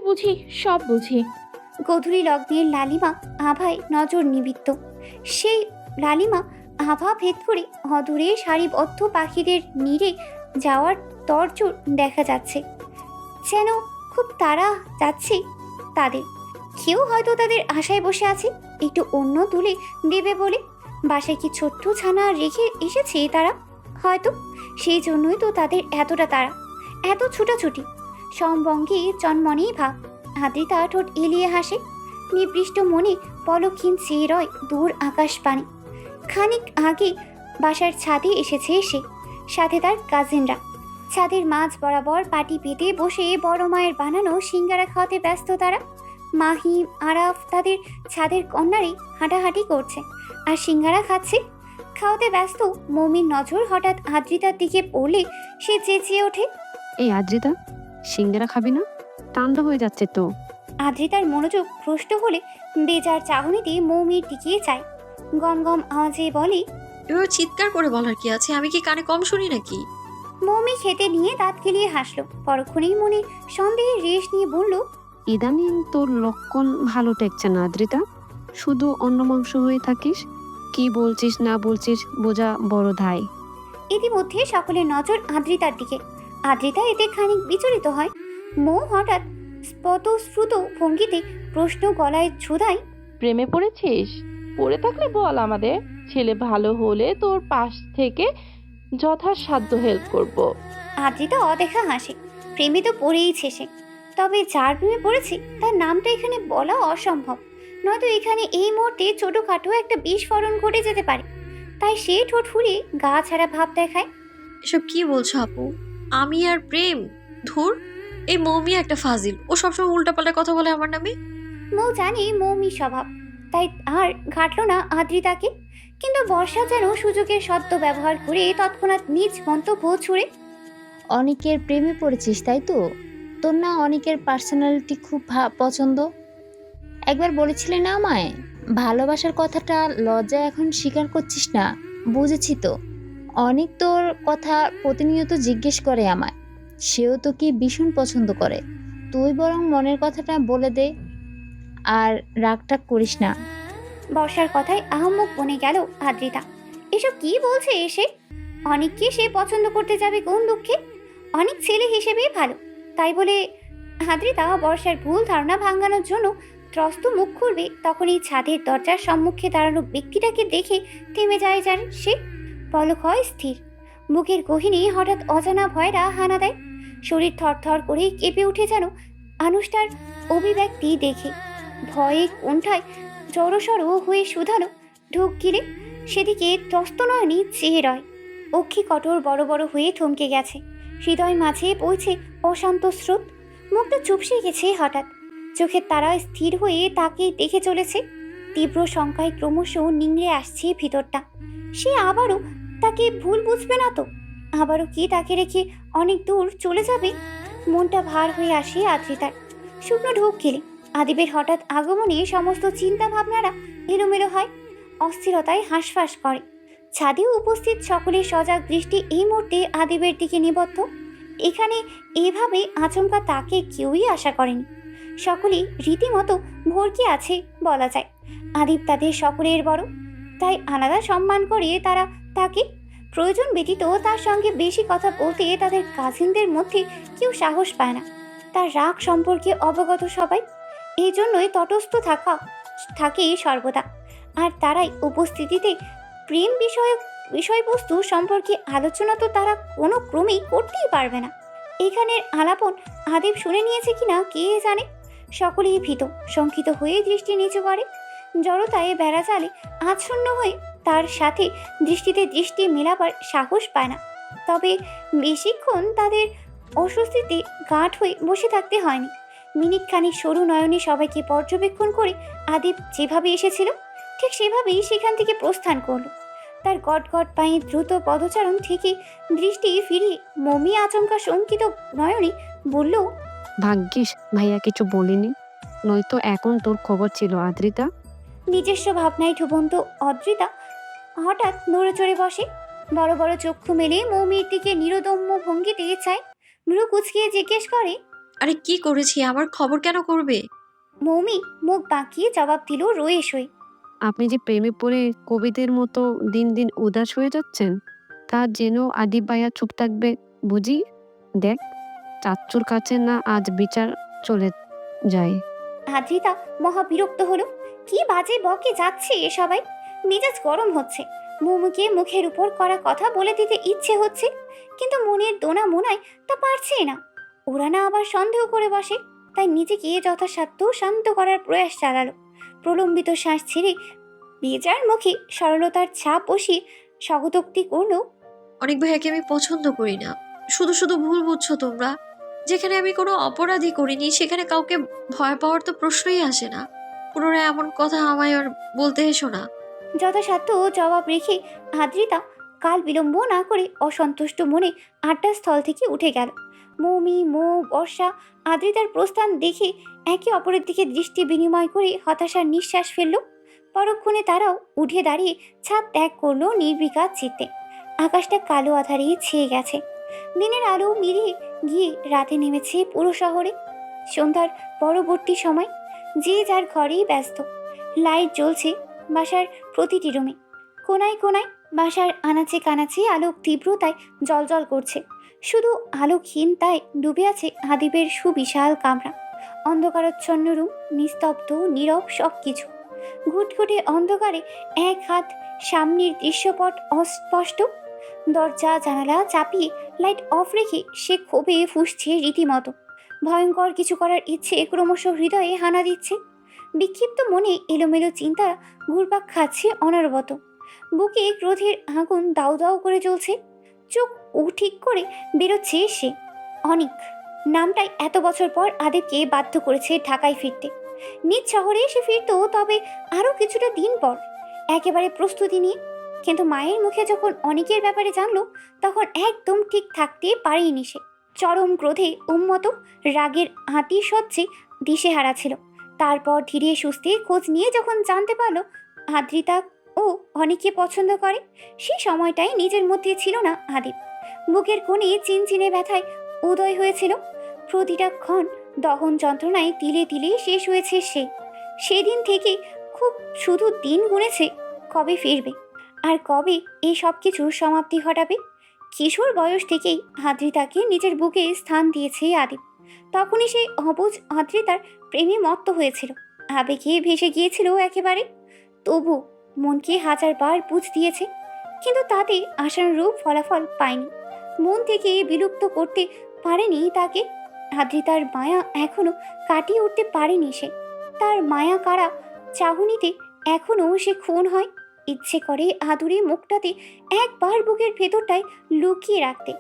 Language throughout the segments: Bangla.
বুঝি, সব বুঝি। গধূলি লগ্নের লালিমা আভায় নজর নিবিত্ত। সেই লালিমা আভা ভেদ করে অদূরে সারিবদ্ধ পাখিদের নিড়ে যাওয়ার তরজোর দেখা যাচ্ছে, যেন খুব তাড়া যাচ্ছে তাদের। কেউ হয়তো তাদের আশায় বসে আছে একটু অন্য তুলে দেবে বলে। বাসায় কি ছোট্ট ছানা রেখে এসেছে তারা? হয়তো সেই জন্যই তো তাদের এতটা তাড়া, এত ছুটাছুটি। সমবঙ্গে চনমনেই ভাব। আদ্রিতা ঠোঁট এলিয়ে হাসে, নিবৃষ্ট মনে পলক্ষীন চেয়ে রয় দূর আকাশ পানে। খানিক আগে বাসার ছাদে এসেছে সে, সাথে তার কাজিনরা। ছাদের মাঝ বরাবর পাটি পেতে বসে বড় মায়ের বানানো সিঙ্গারা খাওয়াতে ব্যস্ত তারা। মাহিম আরাফ তাদের ছাদের কর্নারে হাঁটাহাঁটি করছে আর সিঙ্গারা খাচ্ছে। খাওয়াতে ব্যস্ত মমির নজর হঠাৎ আদ্রিতার দিকে পড়লে সে চেঁচিয়ে ওঠে, এই আদ্রিতা, সিঙ্গারা খাবি না? ঠান্ডা হয়ে যাচ্ছে তো। আদ্রিতার মনোযোগ ভ্রষ্ট হলে বেজার চাহনিতে মৌমির দিকে চায়। গম গম আওয়াজে বলে, এবার চিৎকার করে বলার কি আছে? আমি কি কানে কম শুনি নাকি? মৌমি খেতে নিয়ে দাঁত কেলিয়ে হাসলো। পরক্ষণেই মনে সন্দেহের রেশ নিয়ে বলল, ইদানিং তোর লক্ষণ ভালো টেকছে না আদ্রিতা। শুধু অন্য মাংস হয়ে থাকিস। কি বলছিস না বলছিস বোঝা বড় ধাই। ইতিমধ্যে সকলের নজর আদ্রিতার দিকে। আদ্রিতা এতে খানিক বিচলিত হয়। মৌ হঠাৎ স্ফুট ভঙ্গিতে প্রশ্ন গলায় ছুধায়, প্রেমে পড়েছিস? পড়ে থাকলে বল আমাদের, ছেলে ভালো হলে তোর পাশ থেকে যথাসাধ্য হেল্প করব। আদ্রিতা অদেখা হাসে। প্রেমে তো পড়েইছে সে, তবে যার প্রেমে পড়েছে তার নামটা এখানে বলা অসম্ভব। নয়তো এখানে এই মুহূর্তে ছোটখাটো একটা বিস্ফোরণ ঘটে যেতে পারে। তাই সে ঠোঁট ফুলিয়ে গা ছাড়া ভাব দেখায়। এসব কি বলছো আপু? আমি আর প্রেম? ধুর, এই মৌমি একটা ফাজিল। ও সবসময় উল্টাপাল্টা কথা বলে আমার নামে। মৌ জানে মৌমি স্বভাব, তাই আর ঘাটল না আদ্রিতাকে। কিন্তু বর্ষা যেন সুযোগের সদ্য ব্যবহার করে তৎক্ষণাৎ নিজ মন্তব্য ছুড়ে, অনেকের প্রেমে পড়েছিস তাই তো? তোর না অনেকের পার্সোনালিটি খুব পছন্দ। একবার বলেছিলে না আমায়, ভালোবাসার কথাটা লজ্জায় এখন স্বীকার করছিস না। বুঝেছি তো। অনেক তোর কথা প্রতিনিয়ত জিজ্ঞেস করে আমায়। সেও তো কি ভীষণ পছন্দ করে। তুই বরং মনের কথাটা বলে দে, আর রাগটাগ করিস না। বর্ষার কথায় আহম্মক বনে গেল আদ্রিতা। এসব কি বলছে এসে? অনেককে সে পছন্দ করতে যাবে কোন দুঃখে? অনেক ছেলে হিসেবেই ভালো, তাই বলে? আদ্রিতা বর্ষার ভুল ধারণা ভাঙানোর জন্য ত্রস্ত মুখ খুলবে, তখনই ছাদের দরজার সম্মুখে দাঁড়ানো ব্যক্তিটাকে দেখে থেমে যায় যেন সে। পলক হয় স্থির। মুখের গহিনী হঠাৎ অজানা ভয়রা হানা দেয়। শরীর থরথর করে কেঁপে উঠে যেন আনুষ্ঠার অভিব্যক্তি দেখে। ভয়ে কোণ্ঠায় জড়সড় হয়ে শুধানো ঢোক গিলে সেদিকে ত্রস্ত নয়নি চেয়ে রয়। অক্ষি কঠোর বড় বড় হয়ে থমকে গেছে। হৃদয় মাঝে বইছে অশান্ত স্রোত। মুখটা চুপসে গেছে হঠাৎ। চোখের তারা স্থির হয়ে তাকে দেখে চলেছে। তীব্র শঙ্কায় ক্রমশ নিংড়ে আসছে ভিতরটা। সে আবারও তাকে ভুল বুঝবে না তো? আবারও কি তাকে রেখে অনেক দূর চলে যাবে? মনটা ভার হয়ে আসে আদ্রিতার। শুকনো ঢোক গেলে আদিবের হঠাৎ আগমনে সমস্ত চিন্তা ভাবনারা এলোমেলো হয়। অস্থিরতায় হাঁসফাঁস করে। ছাদেও উপস্থিত সকলের সজাগ দৃষ্টি এই মুহূর্তে আদিবের দিকে নিবদ্ধ। এখানে এভাবে আচমকা তাকে কেউই আশা করেনি। সকলেই রীতিমতো ভরকে আছে বলা যায়। আদিব তাদের সকলের বড়, তাই আলাদা সম্মান করে তারা তাকে। প্রয়োজন ব্যতীত তার সঙ্গে বেশি কথা বলতে তাদের কাজিনদের মধ্যে কেউ সাহস পায় না। তার রাগ সম্পর্কে অবগত সবাই, এই জন্যই তটস্থ থাকে সর্বদা। আর তারাই উপস্থিতিতে প্রেম বিষয়বস্তু সম্পর্কে আলোচনা তো তারা কোনো ক্রমেই করতেই পারবে না। এখানের আলাপন আদিব শুনে নিয়েছে কিনা কে জানে। সকলেই ভীত শঙ্কিত হয়ে দৃষ্টি নিচু করে। জড়তায় বেড়া চালে আচ্ছন্ন হয়ে তার সাথে দৃষ্টিতে দৃষ্টি মেলাবার সাহস পায় না। তবে বেশিক্ষণ তাদের অস্বস্তিতে গাঁট হয়ে বসে থাকতে হয়নি। মিনিটখানিক সরু নয়নে সবাইকে পর্যবেক্ষণ করে আদিব যেভাবে এসেছিল ঠিক সেভাবেই সেখান থেকে প্রস্থান করল। তার গটগট পায়ে দ্রুত পদচারণ থেকে দৃষ্টি ফিরিয়ে মমি আচমকা শঙ্কিত নয়নে বলল, ভাগ্যিস ভাইয়া কিছু বলিনি, নয়তো এখন তোর খবর ছিল আদ্রিতা। নিজস্ব ভাবনায় ডুবন্ত অদ্রিতা হঠাৎ নড়ে চড়ে বসে। বড় বড় চক্ষু মেলে মৌমির দিকে নিরদম্য ভঙ্গিতে চায়। ভ্রু কুচকিয়ে জিজ্ঞেস করে, আরে কি করেছি, আমার খবর কেন করবে? মৌমি মুখ বাঁকিয়ে জবাব দিল রয়ে সই। আপনি যে প্রেমে পড়ে কবিদের মতো দিন দিন উদাস হয়ে যাচ্ছেন, তা জেনেও আদিব ভাইয়া চুপ থাকবে বুঝি? দেখ, চাচ্চুর কাছে না আজ বিচার চলে যায়। আদ্রিতা মহা বিরক্ত হলো। কি বাজে বকে যাচ্ছে এ সবাই। মেজাজ গরম হচ্ছে। মৌমিকে মুখের উপর করা কথা বলে দিতে ইচ্ছে হচ্ছে, কিন্তু মনের দোনা মোনায় তা পারছে না। ওরা না আবার সন্দেহ করে বসে। তাই নিজেকে যথাসাধ্য শান্ত করার প্রয়াস চালালো। প্রলম্বিত শ্বাস ছেড়ে বেজার মুখে সরলতার ছাপ বসিয়ে স্বগতোক্তি করলো। অনেক ভাইয়াকে আমি পছন্দ করি না। শুধু শুধু ভুল বুঝছো তোমরা। যেখানে আমি কোনো অপরাধী করিনি সেখানে কাউকে ভয় পাওয়ার তো প্রশ্নই আসে না। পুনরায় এমন কথা আমায় আর বলতে এসো না। যথাসাধ্য জবাব রেখে আদ্রিতা কাল বিলম্ব না করে অসন্তুষ্ট মনে আড্ডাস্থল থেকে উঠে গেল। মৌমি, মৌ, বর্ষা আদ্রিতার প্রস্থান দেখে একে অপরের দিকে দৃষ্টি বিনিময় করে হতাশার নিঃশ্বাস ফেলল। পরক্ষণে তারাও উঠে দাঁড়িয়ে ছাদ ত্যাগ করলো নির্বিকার চিত্তে। আকাশটা কালো আধারে ছেয়ে গেছে। দিনের আলো মিলিয়ে গিয়ে রাতে নেমেছে পুরো শহরে। সন্ধ্যার পরবর্তী সময় যে যার ঘরেই ব্যস্ত। লাইট জ্বলছে বাসার প্রতিটি রুমে। কোনায় কোনায় বাসার আনাচে কানাচে আলোক তীব্রতায় জ্বলজ্বল করছে। শুধু আলোকহীনতায় ডুবে আছে আদিবের সুবিশাল কামরা। অন্ধকারচ্ছন্ন রুম, নিস্তব্ধ, নীরব সব কিছু। ঘুটঘুটে অন্ধকারে এক হাত সামনের দৃশ্যপট অস্পষ্ট। দরজা জানালা চাপিয়ে লাইট অফ রেখে সে ক্ষোভে ফুঁসছে রীতিমতো। ভয়ঙ্কর কিছু করার ইচ্ছে ক্রমশ হৃদয়ে হানা দিচ্ছে। বিক্ষিপ্ত মনে এলোমেলো চিন্তা ঘুরপাক খাচ্ছে অনবরত। বুকে ক্রোধের আগুন দাউ দাউ করে জ্বলছে। চোখ ঠিক করে বেরোচ্ছে সে। অনিক নামটাই এত বছর পর আদিবকে বাধ্য করেছে ঢাকায় ফিরতে। নিজ শহরে এসে ফিরত, তবে আরও কিছুটা দিন পর, একেবারে প্রস্তুতি নিয়ে। কিন্তু মায়ের মুখে যখন অনিকের ব্যাপারে জানলো, তখন একদম ঠিক থাকতে পারেনি সে। চরম ক্রোধে উন্মত্ত, রাগের হাতি সহ্যে দিশেহারা ছিল। তারপর ধীরে সুস্থে খোঁজ নিয়ে যখন জানতে পারলো আদ্রিতা ও অনেককে পছন্দ করে, সেই সময়টাই নিজের মধ্যে ছিল না আদিব। বুকের কোণে চিনচিনে ব্যথায় উদয় হয়েছিল। প্রতিটা ক্ষণ দহন যন্ত্রণায় তিলে তিলে শেষ হয়েছে সে। সেদিন থেকে খুব শুধু দিন গুনেছে কবে ফিরবে আর কবে এই সব কিছুর সমাপ্তি ঘটাবে। কিশোর বয়স থেকেই আদ্রিতাকে নিজের বুকে স্থান দিয়েছে আদিব। তখনই সে অবুঝ আদ্রিতার প্রেমে মত্ত হয়েছিল, আবেগে ভেসে গিয়েছিল একেবারে। তবু মনকে হাজারবার বুঝ দিয়েছে, কিন্তু তাতে আশানুরূপ ফলাফল পায়নি। মন থেকে বিলুপ্ত করতে পারেনি তাকে। আদ্রিতার মায়া এখনো কাটিয়ে উঠতে পারেনি সে। তার মায়া কারা চাহনিতে এখনো সে খুন হয়। ইচ্ছে করে আদুরে মুখটাতে একবার বুকের ভেতরটায় লুকিয়ে রাখতে,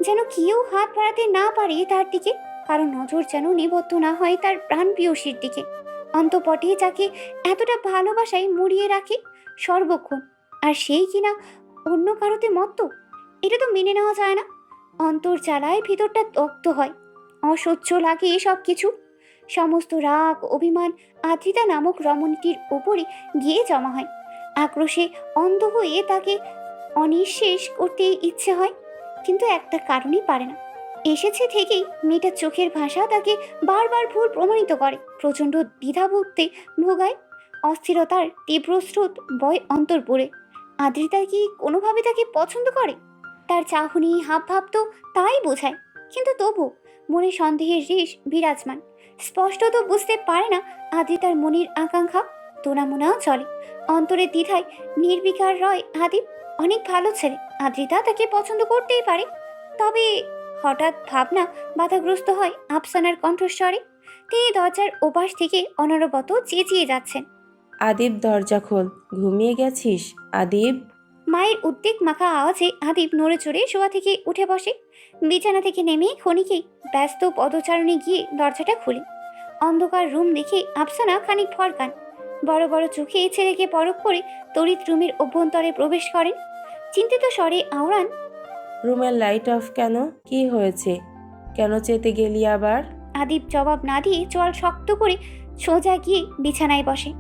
যেন কেউ হাত বাড়াতে না পারে তার দিকে, কারণ নজর যেন নিবদ্ধ না হয় তার প্রাণপ্রিয়সীর দিকে। অন্তপটে যাকে এতটা ভালোবাসায় মুড়িয়ে রাখে সর্বক্ষণ, আর সেই কিনা অন্য কারোতে মত্ত। এটা তো মেনে নেওয়া যায় না। অন্তর জ্বালায় ভিতরটা দগ্ধ হয়, অসহ্য লাগে সব কিছু। সমস্ত রাগ অভিমান আদ্রিতা নামক রমণীটির উপরে গিয়ে জমা হয়। আক্রোশে অন্ধ হয়ে তাকে অনিঃশেষ করতে ইচ্ছে হয়, কিন্তু একটা কারণই পারে না। এসেছে থেকেই মেয়েটার চোখের ভাষা তাকে বারবার ভুল প্রমাণিত করে। প্রচণ্ড দ্বিধাবোধে ভোগায়। অস্থিরতার তীব্র স্রোত বয় অন্তরপুরে। আদ্রিতা কি কোনোভাবে তাকে পছন্দ করে? তার চাহনি হাবভাব তো তাই বোঝায়, কিন্তু তবু মনে সন্দেহের রেশ বিরাজমান। স্পষ্ট তো বুঝতে পারে না আদ্রিতার মনের আকাঙ্ক্ষা। তোনামোনাও চলে অন্তরে দ্বিধায় নির্বিকার রয় আদিব। অনেক ভালো ছেলে, আদ্রিতা তাকে পছন্দ করতেই পারে। তবে হঠাৎ ভাবনা বাধাগ্রস্ত হয় আফসানার কণ্ঠস্বরে। তিনি দরজার ওপাশ থেকে অনবরত চেঁচিয়ে যাচ্ছেন, আদিব দরজা খোল, ঘুমিয়ে গেছিস আদিব? মায়ের উদ্বেগ মাখা আওয়াজে আদিব নড়ে চড়ে শোয়া থেকে উঠে বসে। বিছানা থেকে নেমে ক্ষণিকেই ব্যস্ত পদচারণে গিয়ে দরজাটা খুলে। অন্ধকার রুম দেখে আফসানা খানিক ভরকান। বড় বড় চোখে ছেলেকে পরখ করে তড়িৎ রুমের অভ্যন্তরে প্রবেশ করেন। চিন্তিত স্বরে আওড়ান, রুমের লাইট অফ কেন? কি হয়েছে? কেন চেতে গেলি আবার? আদিব জবাব না দিয়ে চোয়াল শক্ত করে সোজা গিয়ে বিছানায় বসে।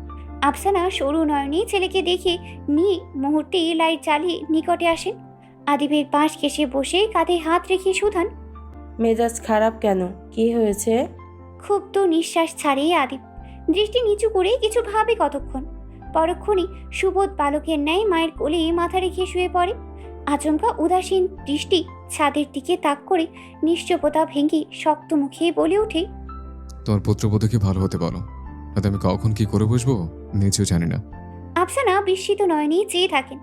আফসানা সরু নয়নে ছেলেকে দেখে নিয়ে মুহূর্তেই লাইট জ্বালিয়ে নিকটে আসেন। আদিবের পাশ ঘেঁষে বসে কাঁধে হাত রেখে সুধান, মেজাজ খারাপ কেন? কি হয়েছে? ক্ষুব্ধ নিঃশ্বাস ছাড়ে আদিপ। দৃষ্টি নিচু করে কিছু ভাবে কতক্ষণ। পরক্ষণে সুবোধ বালকের ন্যায় মায়ের কোলে মাথা রেখে শুয়ে পড়ে। আচমকা উদাসীন দৃষ্টি ছাদের দিকে তাক করে নিশ্চপতা ভেঙে শক্ত মুখে বলে ওঠে, তোমার পুত্রবধূকে ভালো হতে বলো, তাতে আমি কখন কি করে বসবো নিজেও জানি না। আফসানা বিস্মিত নয়নে চেয়ে থাকেন।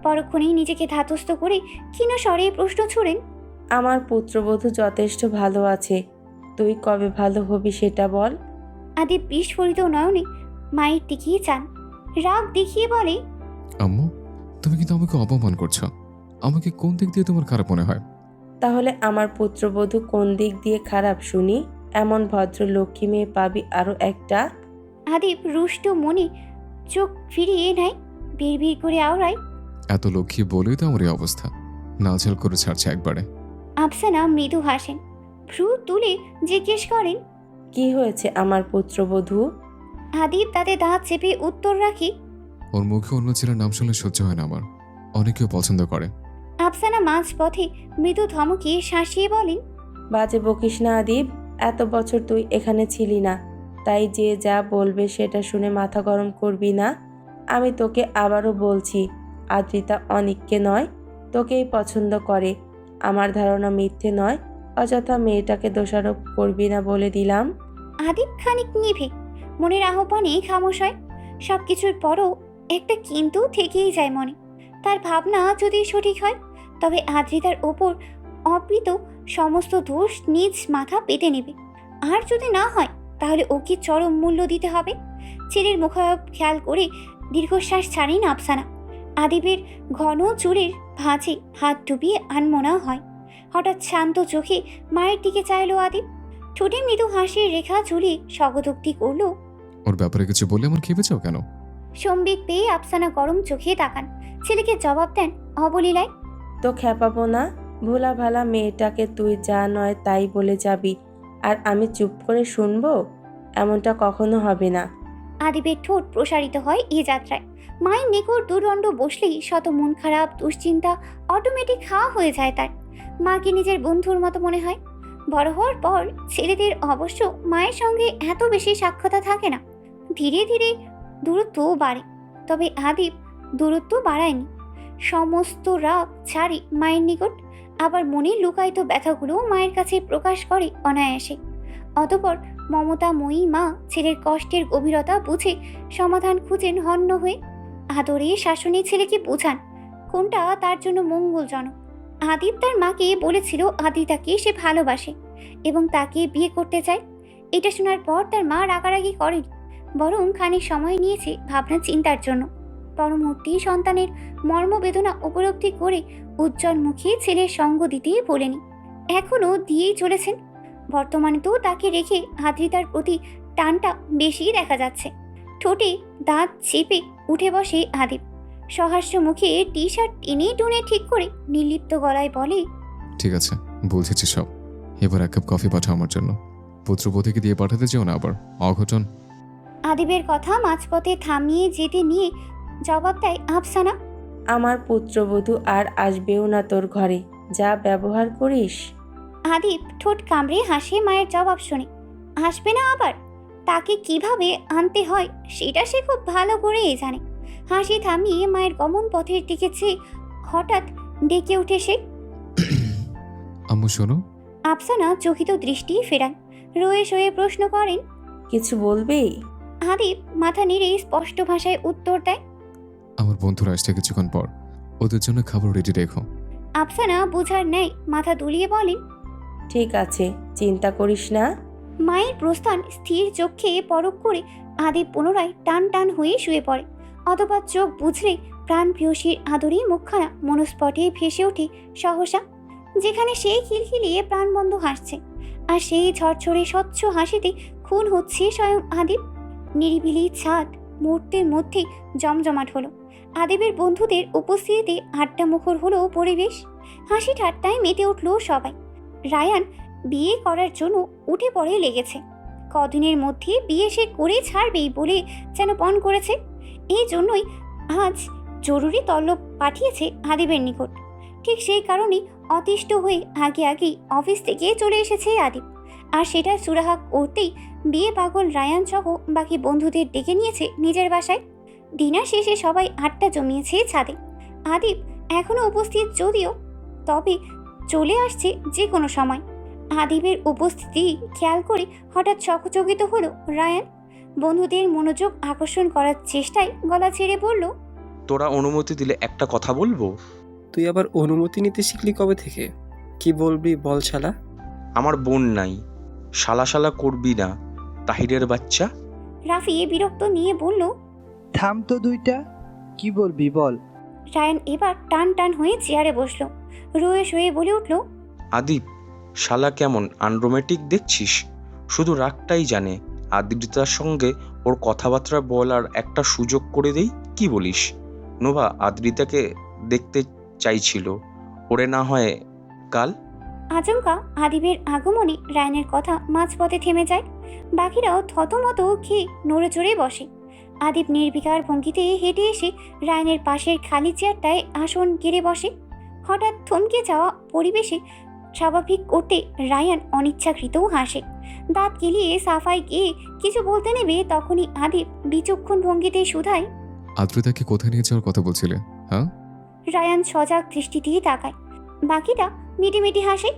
পরক্ষণেই নিজেকে ধাতস্থ করে ক্ষীণ স্বরে প্রশ্ন ছুড়েন, আমার পুত্রবধূ যথেষ্ট ভালো আছে, তুই কবে ভালো হবি সেটা বল। আদিপ বিস্ফোরিত নয়নে মায়ের দিকেই চান। রাগ দেখিয়ে বলে, আম্মু, তুমি কিন্তু আমাকে অপমান করছো। আমাকে কোন দিক দিয়ে তোমার খারাপ মনে হয়? তাহলে আমার পুত্রবধূ কোন দিক দিয়ে খারাপ শুনি? এমন ভদ্র লক্ষ্মী মেয়ে পাবি আরো একটা। আদিপ রুষ্ট মনে চোখ ফিরিয়ে নেয়, বিড়বিড় করে আওড়ায়, এত লক্ষ্মী বলেই তো আমার এই অবস্থা। নাজেল করে ছাড়ছে একবারে। আফসানা মৃদু হাসেন। ভ্রু তুলে জিজ্ঞেস করেন, কি হয়েছে আমার পুত্রবধূ? আদিপ তাতে দাঁত চেপে উত্তর রাখি, ওর মুখে অন্য ছেলের নাম শুনলে সহ্য হয় না আমার। অনেকেও পছন্দ করে। আফসানা মাঝ পথে মৃদু ধমকে শাসিয়ে বলেন, বাজে বকিস না আদিব, এত বছর তুই এখানে ছিলি না, তাই যে যা বলবে সেটা শুনে মাথা গরম করবি না। আমি তোকে আবারও বলছি, আদ্রিতা অনিককে নয় তোকেই পছন্দ করে। আমার ধারণা মিথ্যে নয়, অযথা মেয়েটাকে দোষারোপ করবি না বলে দিলাম। আদিপ খানিক নিভে মনের আহ্বানে খামোশ হয়। সবকিছুর পরও একটা কিন্তু থেকেই যায় মনে। তার ভাবনা যদি সঠিক হয় তবে আদ্রিতার ওপর অপ্রীত সমস্ত দোষ নিজ মাথা পেতে নেবে, আর যদি না হয় তাহলে ওকে চরম মূল্য দিতে হবে। ছেলের মুখায়ব খেয়াল করে দীর্ঘশ্বাস ছাড়েন আফসানা। আদিবের ঘন চুলের ভাঁজে হাত ডুবিয়ে আনমনা হয়। হঠাৎ শান্ত চোখে মায়ের দিকে চাইল আদিব। ঠোঁটে মৃদু হাসির রেখা ঝুলিয়ে স্বগতোক্তি করল, ওর ব্যাপারে কিছু বললে আমার খেপে যাও কেন? সম্বিত পেয়ে আফসানা গরম চোখে তাকান। ছেলেকে জবাব দেন অবলীলায়, তো খেপাবো না। ভোলা ভালা মেয়েটাকে তুই যা নয় তাই বলে যাবি আর আমি চুপ করে শুনবো? এমনটা কখনো হবে না। আদিবের ঠোঁট প্রসারিত হয় এ যাত্রায়। মায়ের নিকট দুদণ্ড বসলেই শত মন খারাপ দুশ্চিন্তা অটোমেটিক খাওয়া হয়ে যায় তার। মাকে নিজের বন্ধুর মতো মনে হয়। বড় হওয়ার পর ছেলেদের অবশ্য মায়ের সঙ্গে এত বেশি সাক্ষাৎ থাকে না, ধীরে ধীরে দূরত্বও বাড়ে। তবে আদিব দূরত্ব বাড়ায়নি, সমস্ত রাগ ছাড়ে মায়ের নিকট। আবার মনের লুকায়িত ব্যথাগুলো মায়ের কাছে প্রকাশ করে অনায়াসে। অতঃপর মমতাময়ী মা ছেলের কষ্টের গভীরতা বুঝে সমাধান খুঁজেন হন্য হয়ে। আদরে শাসনে ছেলেকে বোঝান কোনটা তার জন্য মঙ্গলজনক। আদিব তার মাকে বলেছিল আদ্রিতাকে সে ভালোবাসে এবং তাকে বিয়ে করতে চায়। এটা শোনার পর তার মা রাগারাগি করেনি, বরং খানিক সময় নিয়েছে ভাবনা চিন্তার জন্য। পর মুহূর্তেই সন্তানের মর্মবেদনা উপলব্ধি করে উজ্জ্বল মুখে ছেলের সঙ্গ দিতে বলেনি, এখনও দিয়েই চলেছেন। বর্তমানে তো তাকে রেখে আদ্রিতার প্রতি টানটা বেশি দেখা যাচ্ছে। ঠোঁটে দাঁত চেপে উঠে বসে আদিব। সহাস্য মুখে টি শার্ট টেনে টুনে ঠিক করে নির্লিপ্ত গলায় বলে, ঠিক আছে, বুঝেছি সব। এবার এক কাপ কফি পাঠাও আমার জন্য। পুত্রবধূকে দিয়ে পাঠাতে চাও না আবার অঘটন। আদিবের কথা মাঝপথে থামিয়ে যেতে নিয়ে জবাব দেয় আফসানা, আমার পুত্রবধূ আর আসবেও না তোর ঘরে, যা ব্যবহার করিস। আদিব ঠোঁট কামড়ে হাসে মায়ের জবাব শুনে। আসবে না আবার? তাকে কিভাবে আনতে হয় সেটা সে খুব ভালো করেই জানে। হাসি থামিয়ে মায়ের গমন পথের দিকে চেয়ে হঠাৎ ডেকে উঠে সে। আম্মু শোনো। আফসানা চকিত দৃষ্টি ফেরান, রয়ে সয়ে প্রশ্ন করেন, কিছু বলবি? আদিব মাথা নেড়ে স্পষ্ট ভাষায় উত্তর দেয়। আমার বন্ধুরা আসছে কিছুক্ষণ পর, ওদের জন্য খাবার রেডি রেখো। আফসানা বুঝার ন্যায় মাথা দুলিয়ে বলেন, ঠিক আছে, চিন্তা করিস না। মায়ের প্রস্থান স্থির চোখে পরখ করে আদিব পুনরায় টান টান হয়ে শুয়ে পড়ে। অতঃপর চোখ বুঝলে প্রাণ প্রিয়সীর আদরে মুখখানা মনস্পটে ভেসে ওঠে সহসা, যেখানে সেই খিলখিলিয়ে প্রাণবন্ধ হাসছে। আর সেই ঝরঝরে স্বচ্ছ হাসিতে খুন হচ্ছে স্বয়ং আদিব। নিরিবিলি ছাদ মুহূর্তের মধ্যে জমজমাট হলো। আদিবের বন্ধুদের উপস্থিতিতে আড্ডা মুখর হলো পরিবেশ। হাসি ঠাট্টায় মেতে উঠল সবাই। রায়ান বিয়ে করার জন্য উঠে পড়ে লেগেছে। কদিনের মধ্যে বিয়ে সে করে ছাড়বেই বলে যেন পণ করেছে। এই জন্যই আজ জরুরি তলব পাঠিয়েছে আদিবের নিকট। ঠিক সেই কারণেই অতিষ্ঠ হয়ে আগে আগেই অফিস থেকে চলে এসেছে আদিব। আর সেটা সুরাহা করতেই বিয়ে পাগল রায়ান সহ বাকি বন্ধুদের ডেকে নিয়েছে নিজের বাসায়। ডিনার শেষে সবাই আড্ডা জমিয়েছে ছাদে। আদিব এখনো উপস্থিত যদিও, তবে চলে আসছে যে কোনো সময়। আদিবের উপস্থিতি খেয়াল করে হঠাৎ চকিত হলো রায়ান। বন্ধুদের মনোযোগ আকর্ষণ করার চেষ্টায় গলা ছেড়ে বলল, তোরা অনুমতি দিলে একটা কথা বলবো। তুই আবার অনুমতি নিতে শিখলি কবে থেকে? কি বলবি বল শালা। আমার বোন নাই, শালা শালা করবি না তাহিরের বাচ্চা। রাফি বিরক্ত নিয়ে বলল, থাম তো দুইটা, কি বলবি বল। রায়ান এবার টান টান হয়ে চেয়ারে বসলো। রয়ে শয়ে বলে উঠল, আদিব, শালা কেমন আনরোম্যাটিক দেখছিস? শুধু রাগটাই জানে। আদ্রিতার সঙ্গে ওর কথাবার্তা বলার একটা সুযোগ করে দেই, কি বলিস? নোভা আদ্রিতাকে দেখতে চাইছিল, ওরে না হয় কাল। আচমকা আদিবের আগমনে রায়ানের কথা মাঝপথে থেমে যায়। বাকিরাও থতমত খেয়ে নড়ে চড়ে বসে। আদিব নির্বিকার ভঙ্গিতে হেঁটে এসে রায়ানের পাশের খালি চেয়ারটায় আসন গেড়ে বসে। হঠাৎ থমকে যাওয়া পরিবেশে স্বাভাবিক করতে রায়ান অনিচ্ছাকৃতও হাসে। দাঁত গেলিয়ে সাফাই গিয়ে কিছু বলতে নেবে তখনই আদিব বিচক্ষণ ভঙ্গিতে শুধায়, আদ্রিতাকে কোথায় নিয়ে যাওয়ার কথা বলছিলে? হ্যাঁ? রায়ান সজাগ দৃষ্টি দিয়ে তাকায়। বাকিটা মিটিমিটি হাসে।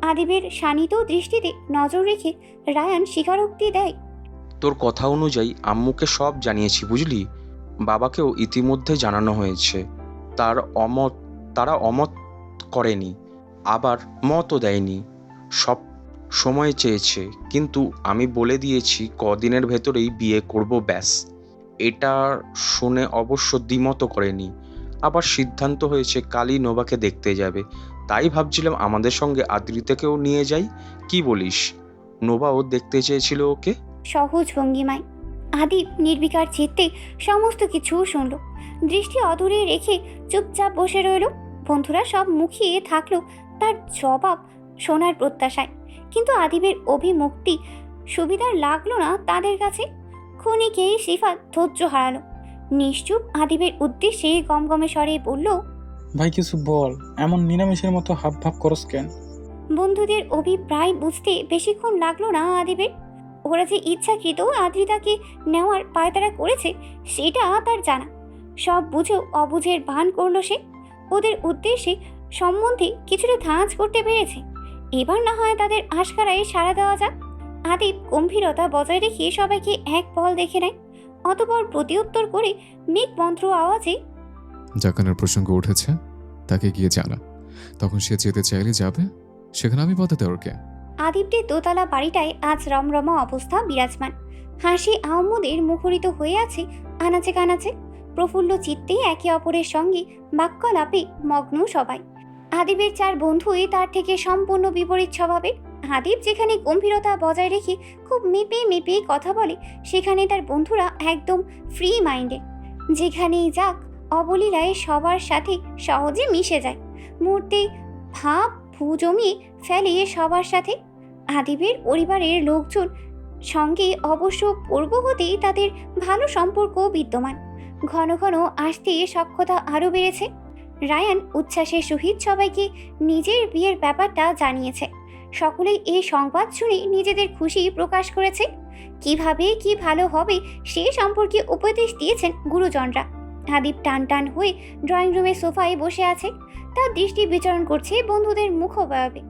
আদিবের শানিত দৃষ্টিতে নজর রেখে রায়ান স্বীকারোক্তি দেয়, তোর কথা অনুযায়ী আম্মুকে সব জানিয়েছি, বুঝলি? বাবাকেও ইতিমধ্যে জানানো হয়েছে। তারা অমত করেনি, আবার মতও দেয়নি। সব সময় চেয়েছে, কিন্তু আমি বলে দিয়েছি কদিনের ভেতরেই বিয়ে করব, ব্যাস। এটা শুনে অবশ্য দ্বিমত করেনি। আবার সিদ্ধান্ত হয়েছে কালই নোভাকে দেখতে যাবে। তাই ভাবছিলাম আমাদের সঙ্গে আদ্রিতাকেও নিয়ে যাই, কি বলিস? নোভাও দেখতে চেয়েছিল ওকে। সহজ ভঙ্গিমায় আদিব নির্বিকার চিত্তে সমস্ত কিছু শুনল। দৃষ্টি অদূরে রেখে চুপচাপ বসে রইল। বন্ধুরা সব মুখিয়ে থাকলো তার জবাব শোনার প্রত্যাশায়, কিন্তু আদিবের অভিমুক্তি সুবিধার লাগলো না তাদের কাছে। ক্ষণিকেই সিফাত ধৈর্য হারালো। নিশ্চুপ আদিবের উদ্দেশ্যে গমগমে স্বরে বলল, ভাই কিছু বল, এমন নিরামিষের মতো হাব ভাব করস কেন? বন্ধুদের অভিপ্রায় বুঝতে বেশিক্ষণ লাগলো না আদিবের। ওরা যে ইচ্ছাকৃত আদ্রিতাকে নেওয়ার পায়তারা করেছে সেটা তার জানা। সব বুঝেও অবুঝের ভান করলো সে। ওদের উদ্দেশ্যে সম্বন্ধে কিছুটা ধাঁচ করতে পেরেছে। এবার না হয় তাদের আশকারায় সাড়া দেওয়া যাক। আদিব গম্ভীরতা বজায় রেখে সবাইকে এক পল দেখে নেয়। অতঃপর প্রতিউত্তর করে মেঘ মন্ত্র আওয়াজে, যাকানের প্রসঙ্গ উঠেছে তাকে গিয়ে জানা, তখন সে যেতে চাইলে যাবে, সেখানে আমি বাধাতে ওরকে। আদিবদের দোতলা বাড়িটায় আজ রমরমা অবস্থা বিরাজমান। হাসি আহমদের মুখরিত হয়ে আছে আনাচে কানাচে। প্রফুল্ল চিত্তে একে অপরের সঙ্গে বাক্যলাপে মগ্ন সবাই। আদিবের চার বন্ধুই তার থেকে সম্পূর্ণ বিপরীত স্বভাবের। আদিব যেখানে গম্ভীরতা বজায় রেখে খুব মেপে কথা বলে, সেখানে তার বন্ধুরা একদম ফ্রি মাইন্ডে। যেখানেই যাক অবলীলায় সবার সাথে সহজে মিশে যায়। মুহূর্তে ভাব ভু জমিয়ে ফেলে সবার সাথে। আদিবের পরিবারের লোকজন সঙ্গে অবশ্য পূর্ব হতেই তাদের ভালো সম্পর্ক বিদ্যমান। ঘন ঘন আসতে সখ্যতা আরও বেড়েছে। রায়ান উচ্ছ্বাসের সহিত সবাইকে নিজের বিয়ের ব্যাপারটা জানিয়েছে। সকলেই এই সংবাদ শুনে নিজেদের খুশি প্রকাশ করেছে। কিভাবে কি ভালো হবে সে সম্পর্কে উপদেশ দিয়েছেন গুরুজনরা। আদিব টান টান হয়ে ড্রয়িং রুমের সোফায় বসে আছে। তার দৃষ্টি বিচরণ করছে বন্ধুদের মুখোভাবে।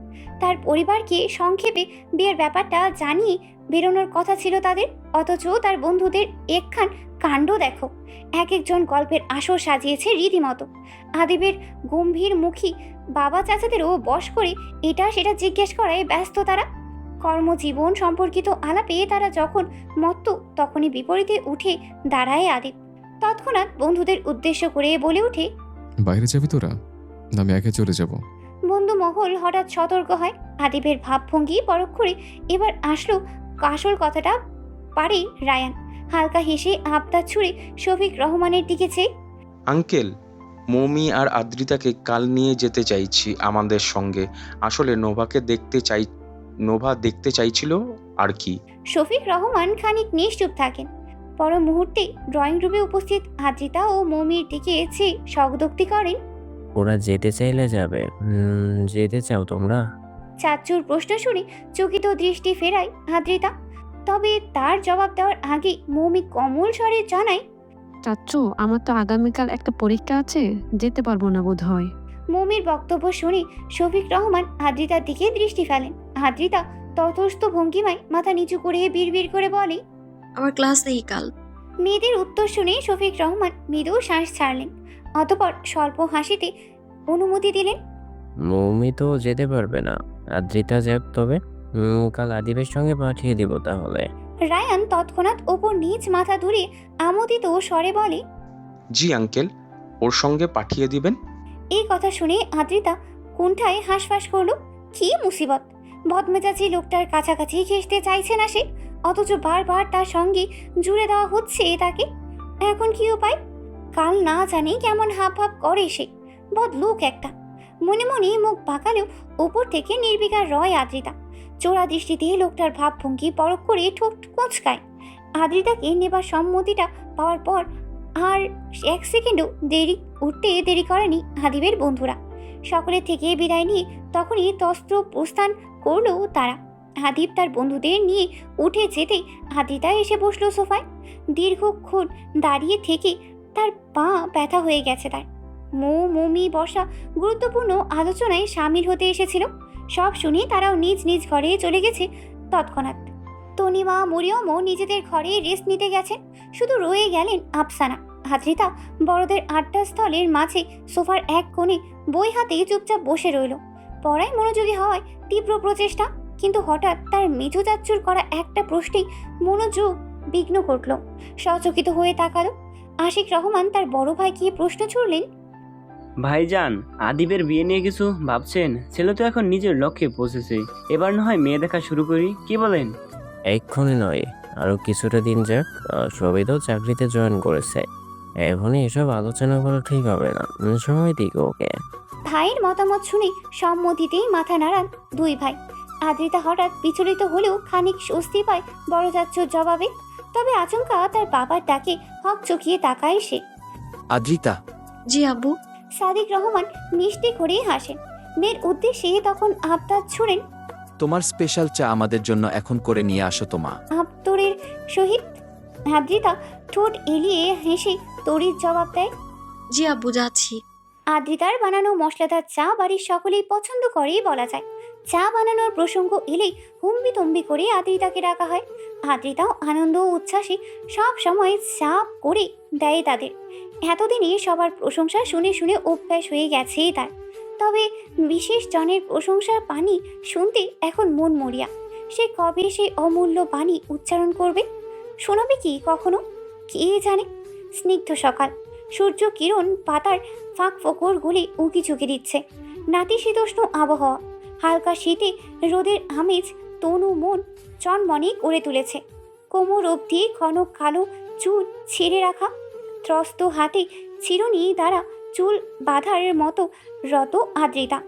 তার পরিবারকে সংক্ষেপে বিয়ের ব্যাপারটা জানিয়ে বেরোনোর কথা ছিল তাদের, অথচ তার বন্ধুদের একখান কাণ্ড দেখো। এক একজন গল্পের আসর সাজিয়েছে রীতিমতো। আদিবের গম্ভীর মুখী বাবা চাচাদেরও বশ করে এটা সেটা জিজ্ঞেস করায় ব্যস্ত তারা। কর্মজীবন সম্পর্কিত আলাপে তারা যখন মত্ত, তখনই বিপরীতে উঠে দাঁড়ায় আদিব। তৎক্ষণাৎ বন্ধুদের উদ্দেশ্য করে বলে ওঠে, বাইরে যাবি তোরা, না আমি একে চলে যাব? বন্ধু মহল হঠাৎ সতর্ক হয়। আদিবের ভাবভঙ্গি পরক্ষণে এবার আসলো আসল কথাটা পারে রায়ান। হালকা হেসে আবদা ছুঁড়ে শফিক রহমানের দিকে চেয়ে, আঙ্কেল, মমি আর আদ্রিতাকে কাল নিয়ে যেতে চাইছি আমাদের সঙ্গে। আসলে নোভা দেখতে চাইছিল আর কি। শফিক রহমান খানিক নিশ্চুপ থাকেন। পর মুহূর্তে ড্রয়িং রুমে উপস্থিত আদ্রিতা ও মমির দিকে চেয়ে স্বগতোক্তি করেন, ওরা যেতে চাইলে যাবে। যেতে চাও তোমরা? চাচুর প্রশ্ন শুনে চকিত দৃষ্টি ফেরায় আদ্রিতা। তবে তার জবাব দেওয়ার আগে মৌমি কমল স্বরে জানায়, চাচ্চু আমার তো আগামীকাল একটা পরীক্ষা আছে, যেতে পারবো না বোধ হয়। মৌমির বক্তব্য শুনে শফিক রহমান আদ্রিতার দিকে দৃষ্টি ফেলেন। আদ্রিতা ততস্থ ভঙ্গিমায় মাথা নিচু করে বিড়বিড় করে বলে, আমার ক্লাস নেই কাল। মেয়েদের উত্তর শুনে শফিক রহমান মৃদু শ্বাস ছাড়লেন, অতঃপর স্বল্প হাসিতে অনুমতি দিলেন। মৌমি তো যেতে পারবে না, আদ্রিতা যাক তবে। কাল আদিবের সঙ্গে পাঠিয়ে দিব তাহলে। রায়ান তৎক্ষণাৎ ওপর নিচ মাথা ধরে আমোদিত স্বরে বলে, জি আঙ্কেল, ওর সঙ্গে পাঠিয়ে দিবেন। এই কথা শুনে আদ্রিতা কুণ্ঠায় হাঁসফাঁস করলো। কি মুসিবত! বদমেজাজি লোকটার কাছাকাছি ঘেঁষতে চাইছে না সে, অথচ বারবার তার সঙ্গে জুড়ে দেওয়া হচ্ছে তাকে। এখন কি উপায়? কাল না জানি কেমন হাব ভাব করে সে, বদলোক একটা। মনে মনে মুখ বাঁকালেও উপর থেকে নির্বিকার রয় আদ্রিতা। চোরা দৃষ্টিতে লোকটার ভাবভঙ্গি পরখ করে ঠোঁট কোঁচকায়। আদ্রিতাকে নেবার সম্মতিটা পাওয়ার পর আর এক সেকেন্ডও উঠতে দেরি করেনি আদিবের বন্ধুরা। সকলের থেকে বিদায় নিয়ে তখনই তস্ত্র প্রস্থান করলো তারা। আদিব তার বন্ধুদের নিয়ে উঠে যেতেই আদ্রিতা এসে বসলো সোফায়। দীর্ঘক্ষণ দাঁড়িয়ে থেকে তার পা ব্যথা হয়ে গেছে তার। মৌমি বসা গুরুত্বপূর্ণ আলোচনায় সামিল হতে এসেছিল। সব শুনে তারাও নিজ নিজ ঘরে চলে গেছে তৎক্ষণাৎ। তনিমা মরিয়মও নিজেদের ঘরে রেস্ট নিতে গেছেন। শুধু রয়ে গেলেন আফসানা। আদ্রিতা বড়দের আড্ডা স্থলের মাঝে সোফার এক কোণে বই হাতে চুপচাপ বসে রইল। পড়ায় মনোযোগী হওয়ায় তীব্র প্রচেষ্টা, কিন্তু হঠাৎ তার মেঝো চাচ্চুর করা একটা প্রশ্নেই মনোযোগ বিঘ্ন ঘটল। সচকিত হয়ে তাকালো। আশিক রহমান তার বড় ভাইকে প্রশ্ন ছুড়লেন, ভাইজান, আদিবের বিয়ে নিয়ে কিছু ভাবছেন? ছেলে তো এখন নিজের লক্ষ্যে পৌঁছেছে, এবার না হয় মেয়ে দেখা শুরু করি, কি বলেন? এক্ষুনি নয়, আরো কিছুটা দিন যাক। সবাই তো চাকরিতে জয়েন করেছে, এখনই এসব আলোচনা করা ঠিক হবে না। সময় দিক ওকে। ভাইয়ের মতামত শুনে সম্মতিতেই মাথা নাড়ান দুই ভাই। আদ্রিতা হঠাৎ বিচলিত হলেও খানিক স্বস্তি পায় বড় চাচ্চুর জবাবে। তবে আচমকা তার বাবার ডাকে হক চকিয়ে তাকায় সে। আদ্রিতা। জি আব্বু। সাদিক রহমান মিষ্টি করেই হাসেন। মেয়ের উদ্দেশ্যে তখন আবদার ছুড়েন, তোমার স্পেশাল চা আমাদের জন্য এখন করে নিয়ে আসো তোমা। আবতরের সহিত আদ্রিতা ঠোঁট এলিয়ে হেসে তড়িৎ জবাব দেয়, জি আব্বু, যাচ্ছি। আদ্রিতার বানানো মশলাদার চা বাড়ির সকলেই পছন্দ করেই বলা যায়। চা বানানোর প্রসঙ্গ এলেই হুম্বি তম্বি করে আদ্রিতাকে ডাকা হয়। আদ্রিতাও আনন্দ ও উচ্ছ্বাসে সব সময় চা করে দেয় তাদের। এতদিনে সবার প্রশংসা শুনে শুনে অভ্যাস হয়ে গেছে তার। তবে বিশেষ জনের প্রশংসার বাণী শুনতে এখন মন মরিয়া। সে কবে সেই অমূল্য বাণী উচ্চারণ করবে? শোনাবে কি কখনো? কে জানে। স্নিগ্ধ সকাল, সূর্য কিরণ পাতার ফাঁক ফোকর গুলি উঁকি ঝুঁকি দিচ্ছে। নাতিশীতোষ্ণ আবহাওয়া, হালকা শীতে রোদের আমেজ তনু মন চনমনে করে তুলেছে। কোমর অবধি ঘন কালো চুল ছেড়ে রাখা, ত্রস্ত হাতে চিরুনি দ্বারা চুল বাঁধার মতো রত আদ্রিতা।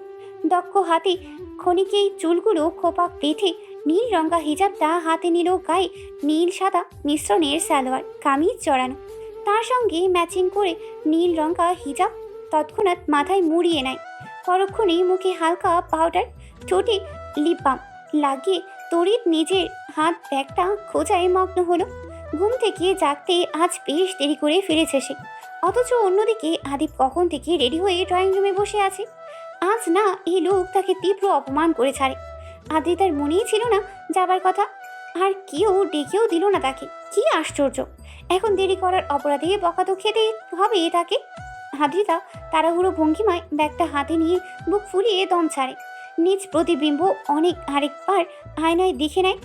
দক্ষ হাতে ক্ষণিকেই চুলগুলো খোপা বেঁধে নীল রঙা হিজাবটা হাতে নিল। গায়ে নীল সাদা মিশ্রণের সালোয়ার কামিজ জড়ানো, তার সঙ্গে ম্যাচিং করে নীল রঙা হিজাব তৎক্ষণাৎ মাথায় মুড়িয়ে নেয়। পরক্ষণে মুখে হালকা পাউডার, ঠোঁটে লিপ বাম লাগিয়ে তড়িৎ নিজের হাত ব্যাগটা খোঁজায় মগ্ন হলো। ঘুম থেকে জাগতে আজ বেশ দেরি করে ফিরেছে সে। অথচ অন্যদিকে আদিব কখন থেকে রেডি হয়ে ড্রয়িং রুমে বসে আছে। আজ না এই লোক তাকে তীব্র অপমান করে ছাড়ে। আদ্রিতার মনেই ছিল না যাবার কথা, আর কেউ ডেকেও দিল না তাকে। কি আশ্চর্য! এখন দেরি করার অপরাধে বকা তো খেতে হবে তাকে। আদ্রিতা তাড়াহুড়ো ভঙ্গিমায় ব্যাগটা হাতে নিয়ে বুক ফুলিয়ে দম ছাড়ে। নিজ প্রতিবিম্ব আরেকবার আয়নায় দেখে নেয়।